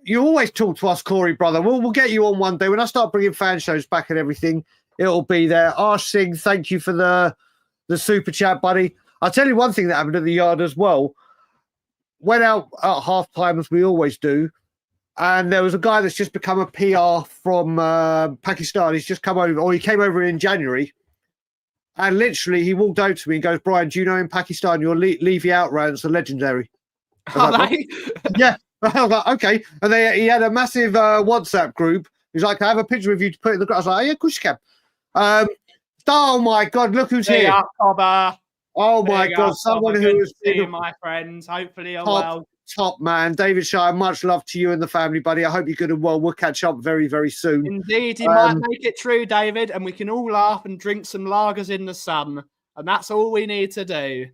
You always talk to us, Corey, brother. We'll get you on one day. When I start bringing fan shows back and everything, it'll be there. Arsh Singh, thank you for the super chat, buddy. I'll tell you one thing that happened at the yard as well. Went out at half time, as we always do, and there was a guy that's just become a PR from Pakistan. He's just come over, or he came over in January, and literally he walked out to me and goes, "Brian, do you know in Pakistan your Levy out rounds are legendary?" Yeah. I was like, okay. And he had a massive WhatsApp group. He's like, I have a picture of you to put in the grass. I was like, oh, yeah, of course you can. Oh, my God, look who's here. Up, oh, my God, someone who has been... my friends. Hopefully you're well. top man. David Shire, much love to you and the family, buddy. I hope you're good and well. We'll catch up very, very soon. Indeed, he might make it true, David, and we can all laugh and drink some lagers in the sun. And that's all we need to do.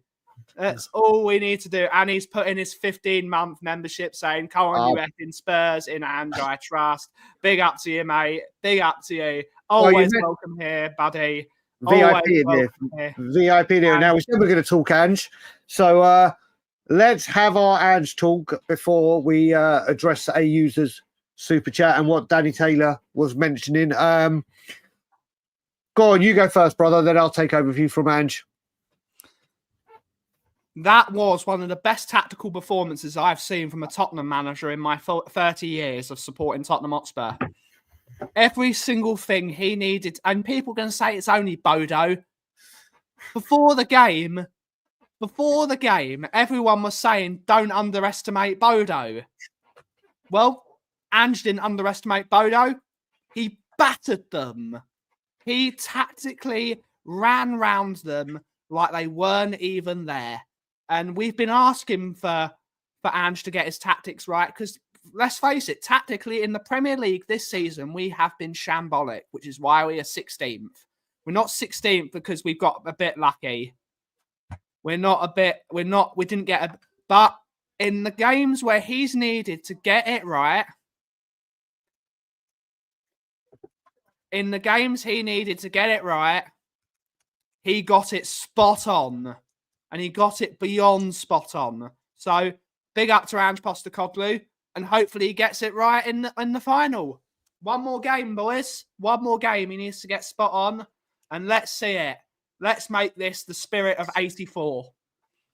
That's all we need to do. And he's put in his 15-month membership saying, come on, you effing Spurs in Ange, I trust. Big up to you, mate. Big up to you. Always welcome here, buddy. VIP in here. VIP in here. Now, we said we're going to talk Ange. So let's have our Ange talk before we address a user's super chat and what Danny Taylor was mentioning. Go on, you go first, brother. Then I'll take over from Ange. That was one of the best tactical performances I've seen from a Tottenham manager in my 30 years of supporting Tottenham Hotspur. Every single thing he needed, and people can say it's only Bodø. Before the game, everyone was saying, don't underestimate Bodø. Well, Ange didn't underestimate Bodø. He battered them. He tactically ran round them like they weren't even there. And we've been asking for Ange to get his tactics right because, let's face it, tactically in the Premier League this season, we have been shambolic, which is why we are 16th. We're not 16th because we've got a bit lucky. We didn't get a... But in the games where he's needed to get it right, he got it spot on. And he got it beyond spot on. So, big up to Ange Postecoglou. And hopefully he gets it right in the final. One more game, boys. One more game. He needs to get spot on. And let's see it. Let's make this the spirit of 84.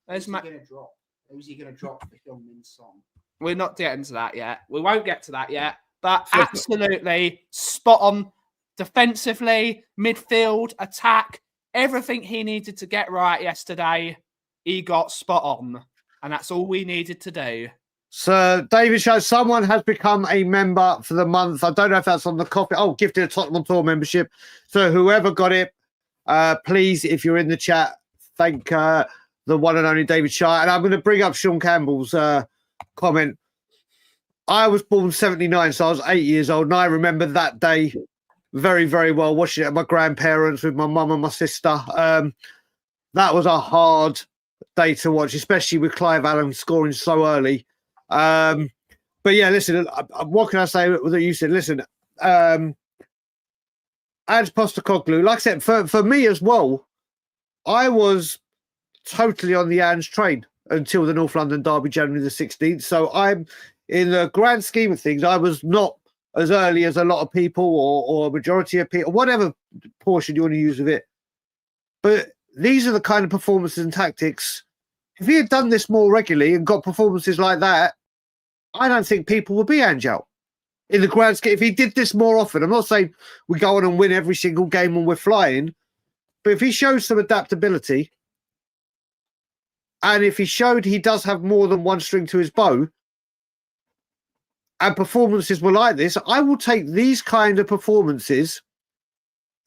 Who's he going to drop? Who's he going to drop for Heung-min's song? We're not getting to that yet. We won't get to that yet. But absolutely spot on defensively, midfield, attack. Everything he needed to get right yesterday, he got spot on. And that's all we needed to do. So, David shows someone has become a member for the month. I don't know if that's on the Kauffie. Oh, gifted a Tottenham Tour membership. So, whoever got it, please, if you're in the chat, thank the one and only David Shire. And I'm going to bring up Sean Campbell's comment. I was born 79, so I was 8 years old. And I remember that day very, very well, watching it at my grandparents with my mum and my sister. That was a hard day to watch, especially with Clive Allen scoring so early. But yeah, listen, what can I say that you said? Listen, Ange Postecoglou, like I said, for me as well, I was totally on the Ange train until the North London derby, January the 16th. So I'm, in the grand scheme of things, I was not as early as a lot of people or a majority of people, whatever portion you want to use of it. But these are the kind of performances and tactics. If he had done this more regularly and got performances like that, I don't think people would be Ange out. In the grand scheme, if he did this more often, I'm not saying we go on and win every single game when we're flying, but if he shows some adaptability, and if he showed he does have more than one string to his bow, and performances were like this, I will take these kind of performances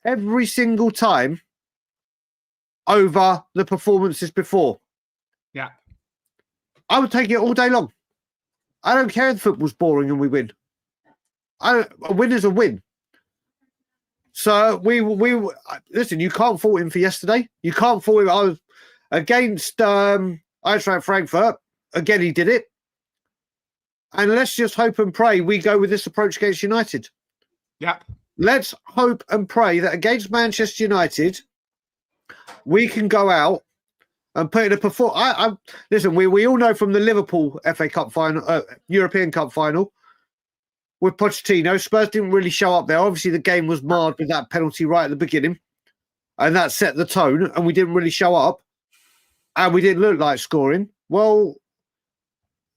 every single time over the performances before. Yeah. I would take it all day long. I don't care if football's boring and we win. A win is a win. So we listen, you can't fault him for yesterday. You can't fault him. I was against Eintracht Frankfurt. Again, he did it. And let's just hope and pray we go with this approach against United. Yep. Let's hope and pray that against Manchester United, we can go out and put in a performance. Listen, we all know from the Liverpool FA Cup final, European Cup final, with Pochettino, Spurs didn't really show up there. Obviously, the game was marred with that penalty right at the beginning, and that set the tone, and we didn't really show up, and we didn't look like scoring. Well,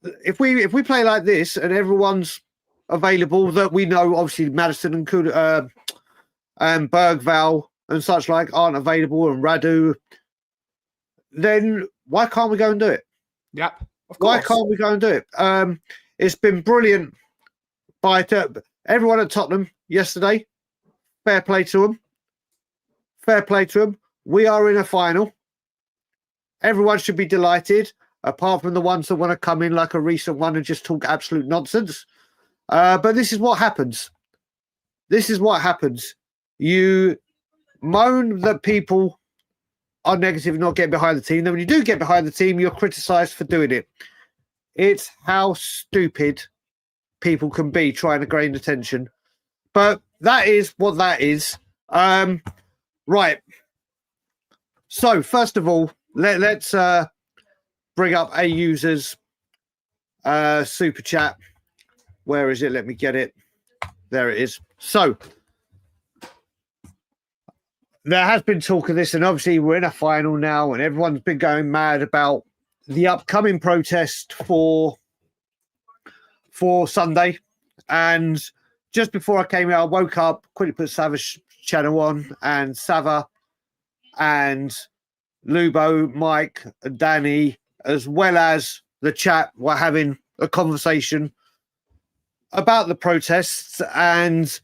if we play like this and everyone's available, that we know, obviously Maddison and Bergvall and such like aren't available, and Radu, then why can't we go and do it? Yep. Of course. Why can't we go and do it? It's been brilliant by everyone at Tottenham yesterday. Fair play to them. Fair play to them. We are in a final. Everyone should be delighted. apart from the ones that want to come in like a recent one and just talk absolute nonsense. But this is what happens. This is what happens. You moan that people are negative and not getting behind the team. Then when you do get behind the team, you're criticised for doing it. It's how stupid people can be trying to gain attention. But that is what that is. Right. So, first of all, let's bring up a user's super chat. Where is it? Let me get it. There it is. So, there has been talk of this, and obviously we're in a final now, and everyone's been going mad about the upcoming protest for Sunday. And just before I came here, I woke up, quickly put Sava's channel on, and Sava and Lubo, Mike, and Danny, as well as the chat, were having a conversation about the protests and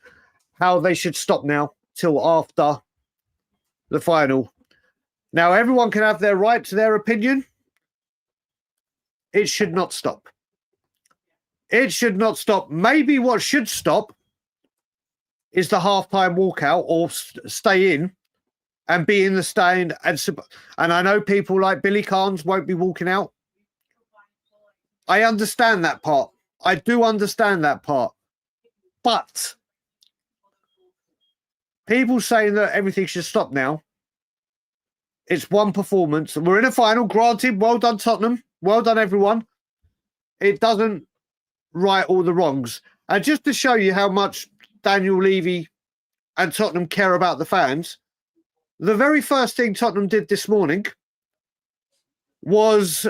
how they should stop now till after the final. Now, everyone can have their right to their opinion. It should not stop. It should not stop. Maybe what should stop is the halftime walkout, or stay in and be in the stand. And I know people like Billy Carnes won't be walking out. I understand that part. I do understand that part. But people saying that everything should stop now, it's one performance. We're in a final, granted. Well done, Tottenham. Well done, everyone. It doesn't right all the wrongs. And just to show you how much Daniel Levy and Tottenham care about the fans, the very first thing Tottenham did this morning was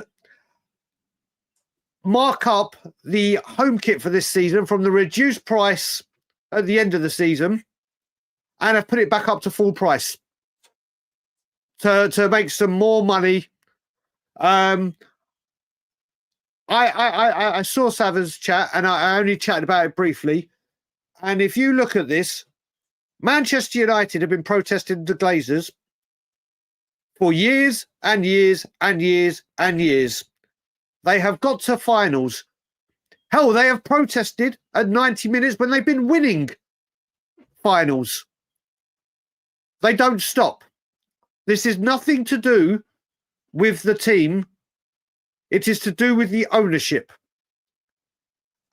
mark up the home kit for this season from the reduced price at the end of the season, and have put it back up to full price to make some more money. I saw Sava's chat, and I only chatted about it briefly. And if you look at this, Manchester United have been protesting the Glazers for years and years and years and years. They have got to finals. Hell, they have protested at 90 minutes when they've been winning finals. They don't stop. This is nothing to do with the team. It is to do with the ownership.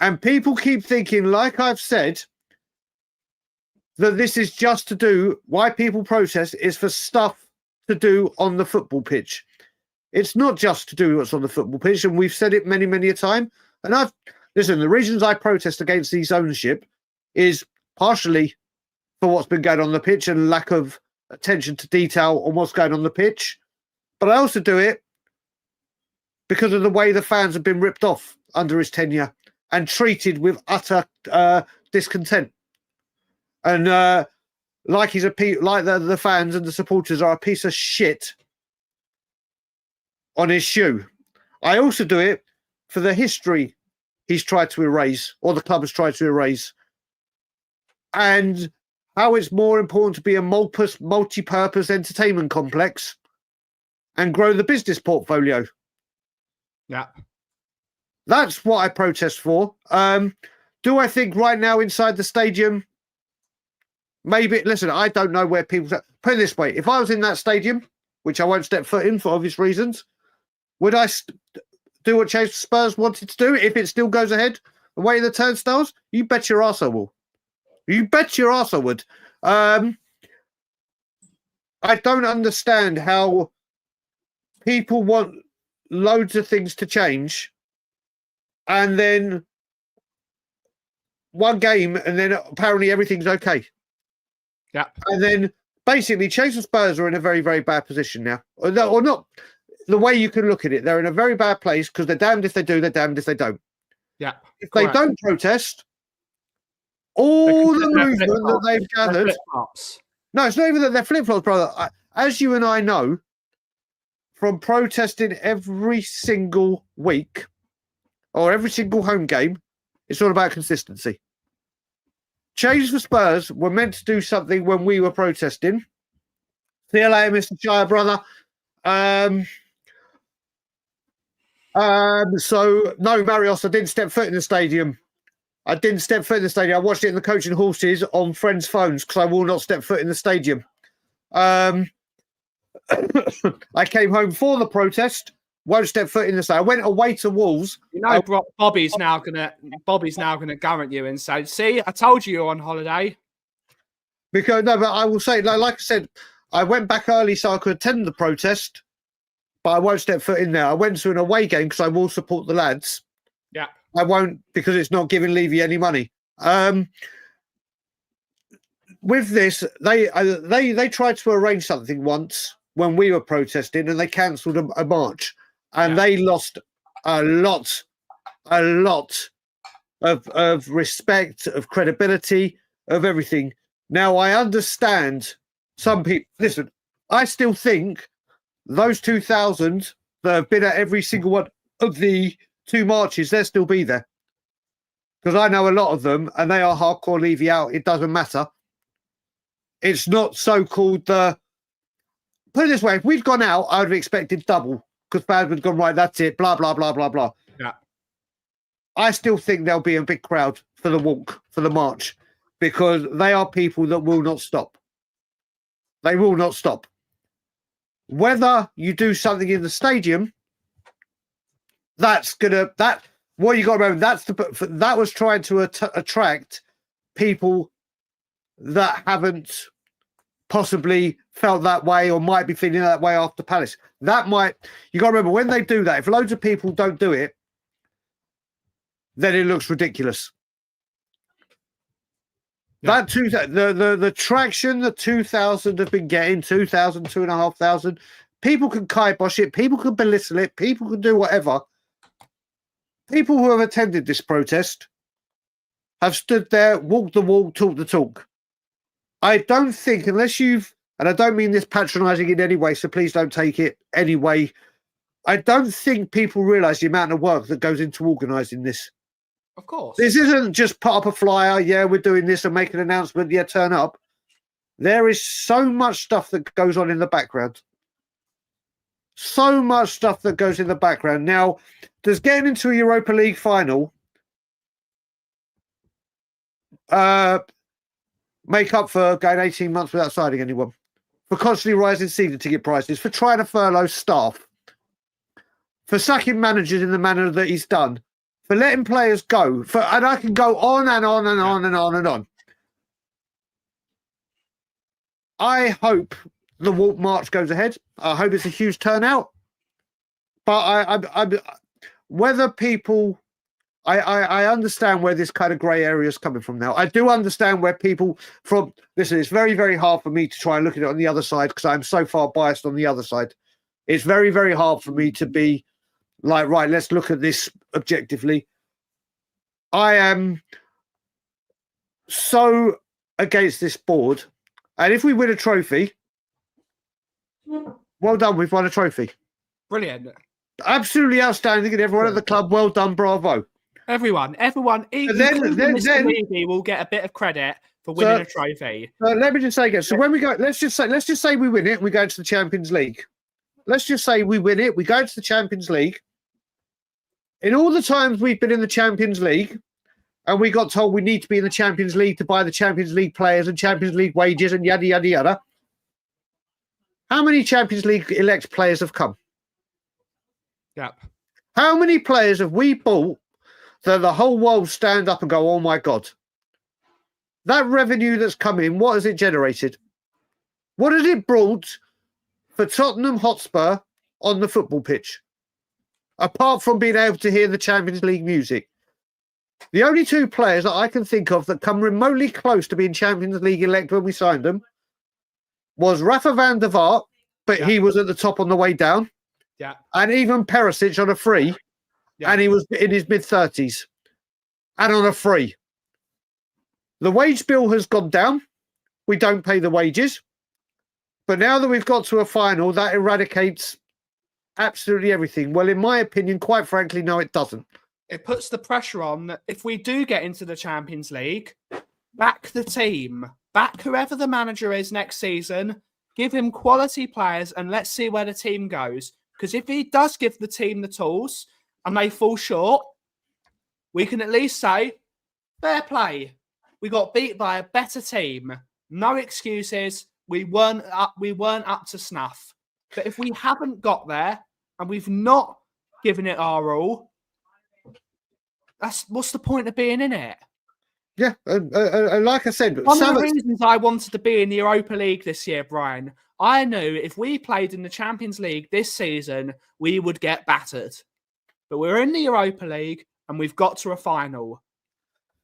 And people keep thinking, like I've said, that this is just to do, why people protest is for stuff to do on the football pitch. It's not just to do what's on the football pitch, and we've said it many, many a time. And listen, the reasons I protest against these ownership is partially for what's been going on the pitch and lack of attention to detail on what's going on the pitch. But I also do it because of the way the fans have been ripped off under his tenure and treated with utter discontent. And like the fans and the supporters are a piece of shit on his shoe. I also do it for the history he's tried to erase, or the club has tried to erase, and how it's more important to be a multi-purpose entertainment complex and grow the business portfolio. Yeah. That's what I protest for. Do I think right now inside the stadium, maybe, listen, I don't know where people... Put it this way, if I was in that stadium, which I won't step foot in for obvious reasons, would I do what Chase Spurs wanted to do if it still goes ahead away in the turnstiles? You bet your arse I will. You bet your arse I would. I don't understand how people want loads of things to change and then one game and then apparently everything's okay. Yeah. And then basically Chase Spurs are in a very, very bad position now. Or not. The way you can look at it, they're in a very bad place because they're damned if they do, they're damned if they don't. Yeah. If they don't protest, all the movement that they've gathered... No, it's not even that they're flip-flops, brother. As you and I know, from protesting every single week or every single home game, it's all about consistency. Change for Spurs were meant to do something when we were protesting. See you later, Mr. Shire, brother. So no, Marios, I didn't step foot in the stadium. I didn't step foot in the stadium. I watched it in the coaching horses on friends' phones because I will not step foot in the stadium. I came home for the protest. Won't step foot in the stadium. I went away to Wolves. You know, Bobby's now gonna guarantee you and say, "See, I told you you're on holiday." Because no, but I will say, like I said, I went back early so I could attend the protest, but I won't step foot in there. I went to an away game because I will support the lads. Yeah, I won't because it's not giving Levy any money. With this, they tried to arrange something once when we were protesting, and they cancelled a march, and they lost a lot of respect, of credibility, of everything. Now I understand some people. Listen, I still think those 2,000 that have been at every single one of the 2 marches, they'll still be there. Because I know a lot of them, and they are hardcore Levy out. It doesn't matter. It's not so-called put it this way, if we'd gone out, I would have expected double. Because fans would have gone, right, that's it, blah, blah, blah, blah, blah. Yeah. I still think there'll be a big crowd for the walk, for the march. Because they are people that will not stop. They will not stop. Whether you do something in the stadium, what you got to remember, that was trying to attract people that haven't possibly felt that way or might be feeling that way after Palace. You got to remember, when they do that, if loads of people don't do it, then it looks ridiculous. Yeah. The traction that 2,000 have been getting, 2,000, 2,500, people can kibosh it, people can belittle it, people can do whatever. People who have attended this protest have stood there, walked the walk, talked the talk. I don't think, unless you've, and I don't mean this patronising in any way, so please don't take it anyway, I don't think people realise the amount of work that goes into organising this. Of course. This isn't just put up a flyer, yeah, we're doing this and make an announcement, yeah, turn up. There is so much stuff that goes on in the background. So much stuff that goes in the background. Now, does getting into a Europa League final make up for going 18 months without signing anyone? For constantly rising season ticket prices, for trying to furlough staff, for sacking managers in the manner that he's done, for letting players go, and I can go on and on and on and on and on. I hope the walk march goes ahead. I hope it's a huge turnout. But whether people, I understand where this kind of grey area is coming from now. I do understand where people from, listen, it's very, very hard for me to try and look at it on the other side because I'm so far biased on the other side. It's very, very hard for me to be like, right, let's look at this objectively. I am so against this board. And if we win a trophy, well done, we've won a trophy. Brilliant. Absolutely outstanding. And everyone at the club, well done, bravo. Everyone, even Mr. Levy will get a bit of credit for winning a trophy. Let me just say again. So when we go, let's just say we win it and we go into the Champions League. Let's just say we win it, we go into the Champions League. In all the times we've been in the Champions League and we got told we need to be in the Champions League to buy the Champions League players and Champions League wages and yada, yada, yada. How many Champions League elect players have come? Yep. How many players have we bought that the whole world stand up and go, oh my God? That revenue that's come in, what has it generated? What has it brought for Tottenham Hotspur on the football pitch? Apart from being able to hear the Champions League music. The only 2 players that I can think of that come remotely close to being Champions League elect when we signed them was Rafa van der Vaart, but he was at the top on the way down. Yeah. And even Perisic on a free, and he was in his mid-30s. And on a free. The wage bill has gone down. We don't pay the wages. But now that we've got to a final, that eradicates absolutely everything. Well, in my opinion, quite frankly, no, it doesn't. It puts the pressure on that if we do get into the Champions League, back the team, back whoever the manager is next season, give him quality players and let's see where the team goes. Because if he does give the team the tools and they fall short, we can at least say, fair play. We got beat by a better team. No excuses. We weren't up to snuff. But if we haven't got there and we've not given it our all, what's the point of being in it? Yeah, like I said, one of the reasons I wanted to be in the Europa League this year, Brian, I knew if we played in the Champions League this season, we would get battered. But we're in the Europa League and we've got to a final.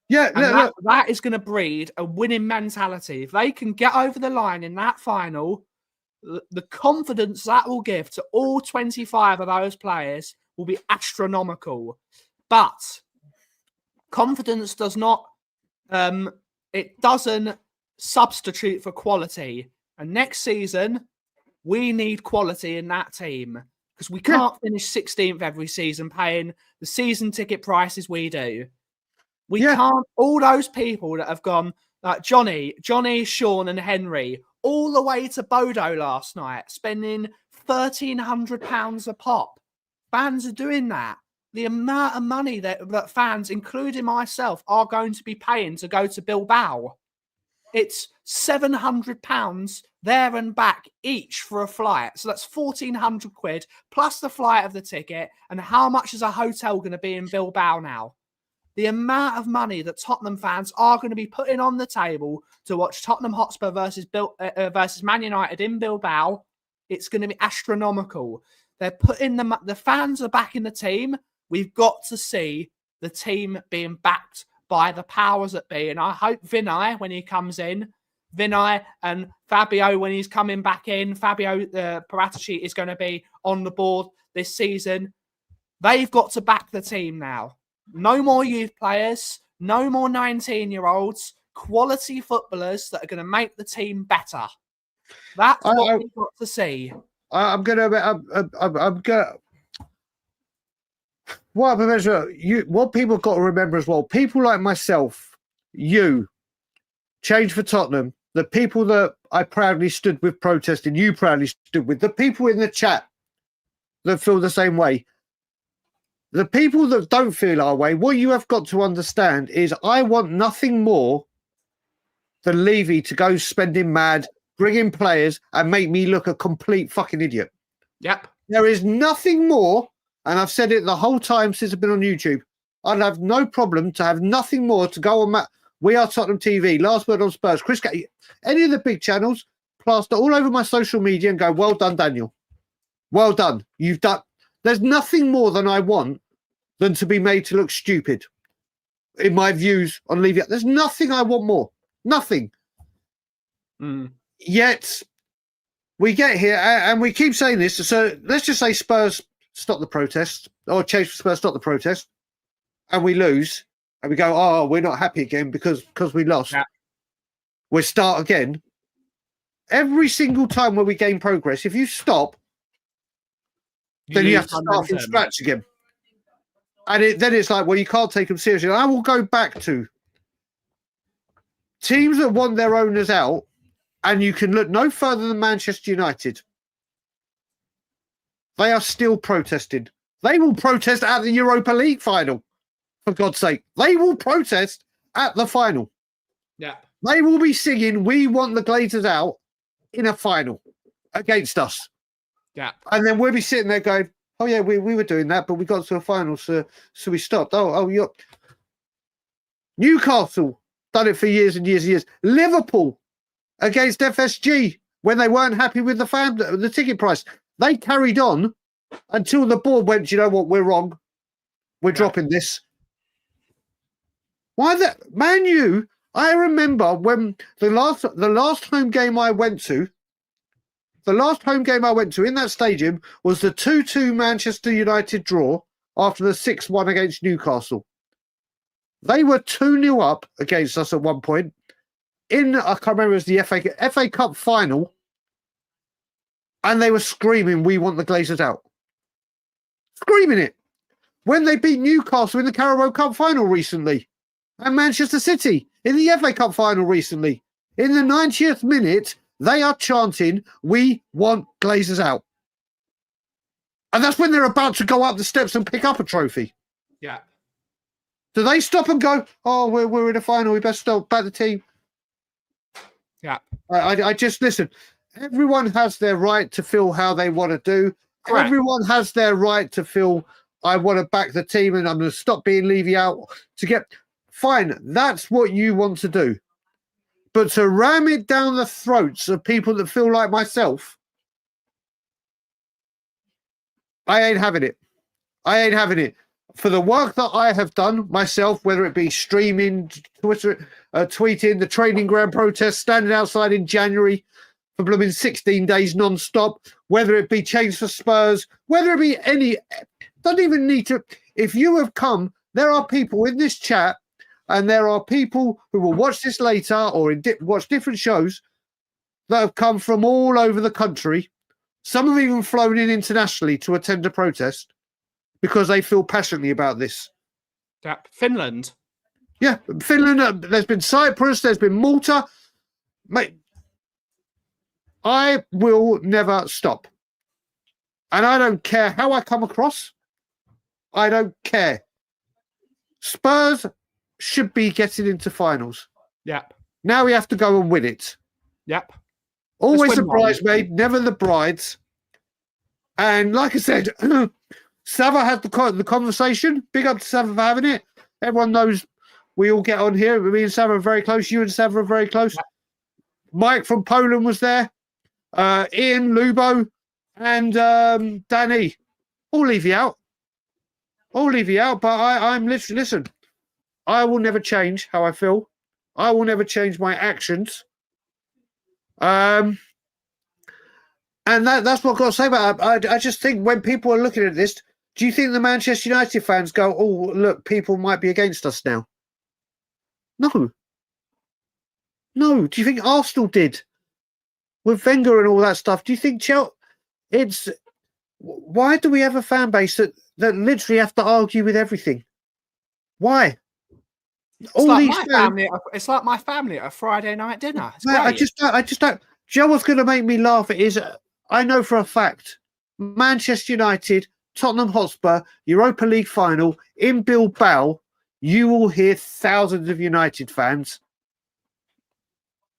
Yeah, and that is going to breed a winning mentality. If they can get over the line in that final, the confidence that will give to all 25 of those players will be astronomical. But confidence does not, it doesn't substitute for quality. And next season, we need quality in that team because we can't finish 16th every season paying the season ticket prices we do. We can't, all those people that have gone, like Johnny, Sean and Henry, all the way to Bodø last night, spending £1,300 a pop. Fans are doing that. The amount of money that fans, including myself, are going to be paying to go to Bilbao. It's £700 there and back each for a flight. So that's 1,400 quid plus the flight of the ticket. And how much is a hotel going to be in Bilbao now? The amount of money that Tottenham fans are going to be putting on the table to watch Tottenham Hotspur versus Man United in Bilbao, it's going to be astronomical. They're putting the fans are backing the team. We've got to see the team being backed by the powers that be. And I hope Vinay, when he comes in, Vinay and Fabio, when he's coming back in, Fabio Paratici is going to be on the board this season. They've got to back the team now. No more youth players, no more 19-year-olds, quality footballers that are going to make the team better. That's what we've got to see. What people got to remember as well, people like myself, you, Change for Tottenham, the people that I proudly stood with protesting, you proudly stood with, the people in the chat that feel the same way, the people that don't feel our way, what you have got to understand is I want nothing more than Levy to go spending mad, bring in players and make me look a complete fucking idiot. Yep. There is nothing more, and I've said it the whole time since I've been on YouTube, I'd have no problem to have nothing more to go on We Are Tottenham TV, Last Word on Spurs, Chris, any of the big channels, plaster all over my social media and go, well done, Daniel. Well done. You've done. There's nothing more than I want than to be made to look stupid in my views on Levy. There's nothing I want more. Nothing. Yet we get here and we keep saying this. So let's just say Spurs stop the protest or Change for Spurs stop the protest and we lose and we go, oh, we're not happy again because we lost. Yeah. We start again. Every single time when we gain progress, if you stop, then you have to start from scratch again. And then it's like, well, you can't take them seriously. And I will go back to teams that want their owners out, and you can look no further than Manchester United. They are still protesting. They will protest at the Europa League final, for God's sake. They will protest at the final. Yeah. They will be singing, we want the Glazers out in a final against us. Yeah. And then we'll be sitting there going, oh, yeah, we were doing that, but we got to a final, so we stopped. You're... Newcastle done it for years and years and years. Liverpool against FSG when they weren't happy with the ticket price. They carried on until the board went, do you know what, we're wrong. We're dropping this. Why that? Man U, I remember when the last home game I went to, in that stadium was the 2-2 Manchester United draw after the 6-1 against Newcastle. They were 2-0 up against us at one point. I can't remember, it was the FA Cup final. And they were screaming, we want the Glazers out. Screaming it. When they beat Newcastle in the Carabao Cup final recently. And Manchester City in the FA Cup final recently. In the 90th minute, they are chanting, we want Glazers out. And that's when they're about to go up the steps and pick up a trophy. Yeah. Do they stop and go, oh, we're in a final, we best stop back the team? Yeah. I just, listen, everyone has their right to feel how they want to do. Correct. Everyone has their right to feel, I want to back the team and I'm going to stop being Levy out to get... Fine, that's what you want to do. But to ram it down the throats of people that feel like myself, I ain't having it. I ain't having it. For the work that I have done myself, whether it be streaming, Twitter, tweeting, the training ground protest, standing outside in January for blooming 16 days non-stop, whether it be change for Spurs, whether it be any... Doesn't even need to... If you have come, there are people in this chat and there are people who will watch this later or watch different shows that have come from all over the country. Some have even flown in internationally to attend a protest because they feel passionately about this. Yeah. Finland. Yeah, Finland. There's been Cyprus. There's been Malta. Mate, I will never stop. And I don't care how I come across. I don't care. Spurs should be getting into finals. Yep. Now we have to go and win it. Yep. Always the bridesmaid, never the brides. And like I said, Sava had the conversation. Big up to Sava for having it. Everyone knows we all get on here. Me and Sava are very close. You and Sava are very close. Mike from Poland was there. Ian, Lubo, and Danny. I'll leave you out. I'll leave you out, but I'm literally, listen, I will never change how I feel. I will never change my actions. And that's what I've got to say about it. I just think when people are looking at this, do you think the Manchester United fans go, oh, look, people might be against us now? No. No. Do you think Arsenal did? With Wenger and all that stuff, do you think Chelsea... Why do we have a fan base that literally have to argue with everything? Why? It's like my family at a Friday night dinner. I just don't. Do you know what's going to make me laugh? Is I know for a fact Manchester United, Tottenham Hotspur, Europa League Final in Bilbao, you will hear thousands of United fans,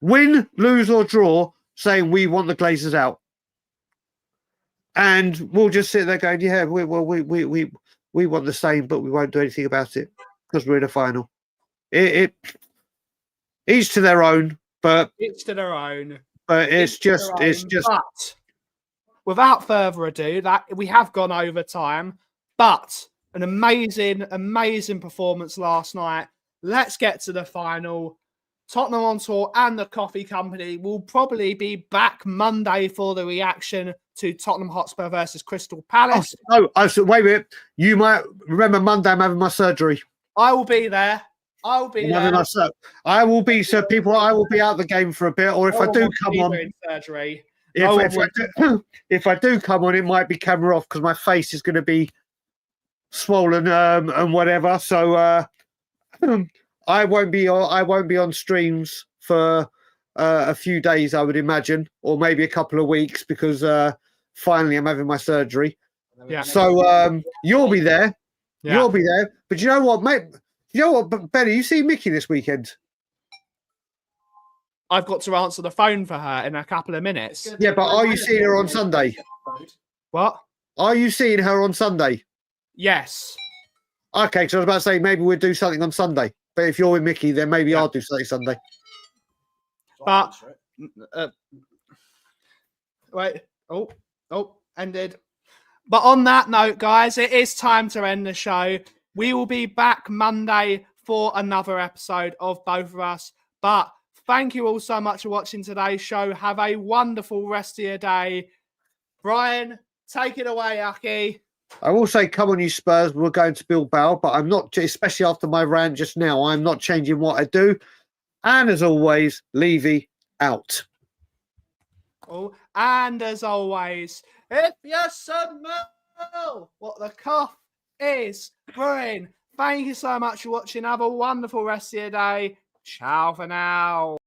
win, lose or draw, saying we want the Glazers out. And we'll just sit there going, yeah, we want the same, but we won't do anything about it because we're in a final. Each to their own, but each to their own. But it's just. But without further ado, that we have gone over time, but an amazing performance last night. Let's get to the final. Tottenham on tour and the Kauffie company will probably be back Monday for the reaction to Tottenham Hotspur versus Crystal Palace. So wait a minute. You might remember Monday I'm having my surgery. I will be there. I will be there. I will be, so people, I will be out the game for a bit, or if I do come on. Surgery. If I do come on, it might be camera off because my face is going to be swollen and whatever. So I won't be on streams for a few days, I would imagine, or maybe a couple of weeks because finally I'm having my surgery. Yeah. So you'll be there. Yeah. You'll be there. But you know what, mate? You know what, Benny? You see Mickey this weekend? I've got to answer the phone for her in a couple of minutes. Yeah, but are you seeing her on Sunday? What? Are you seeing her on Sunday? Yes. Okay, so I was about to say maybe we'll do something on Sunday. But if you're with Mickey, then maybe I'll do something Sunday. But wait, ended. But on that note, guys, it is time to end the show. We will be back Monday for another episode of Both of Us. But thank you all so much for watching today's show. Have a wonderful rest of your day. Brian, take it away, Aki. I will say, come on, you Spurs. We're going to Bilbao, but I'm not, especially after my rant just now, I'm not changing what I do. And as always, Levy out. Oh, and as always, if you smell what the cough is brewing, thank you so much for watching. Have a wonderful rest of your day. Ciao for now.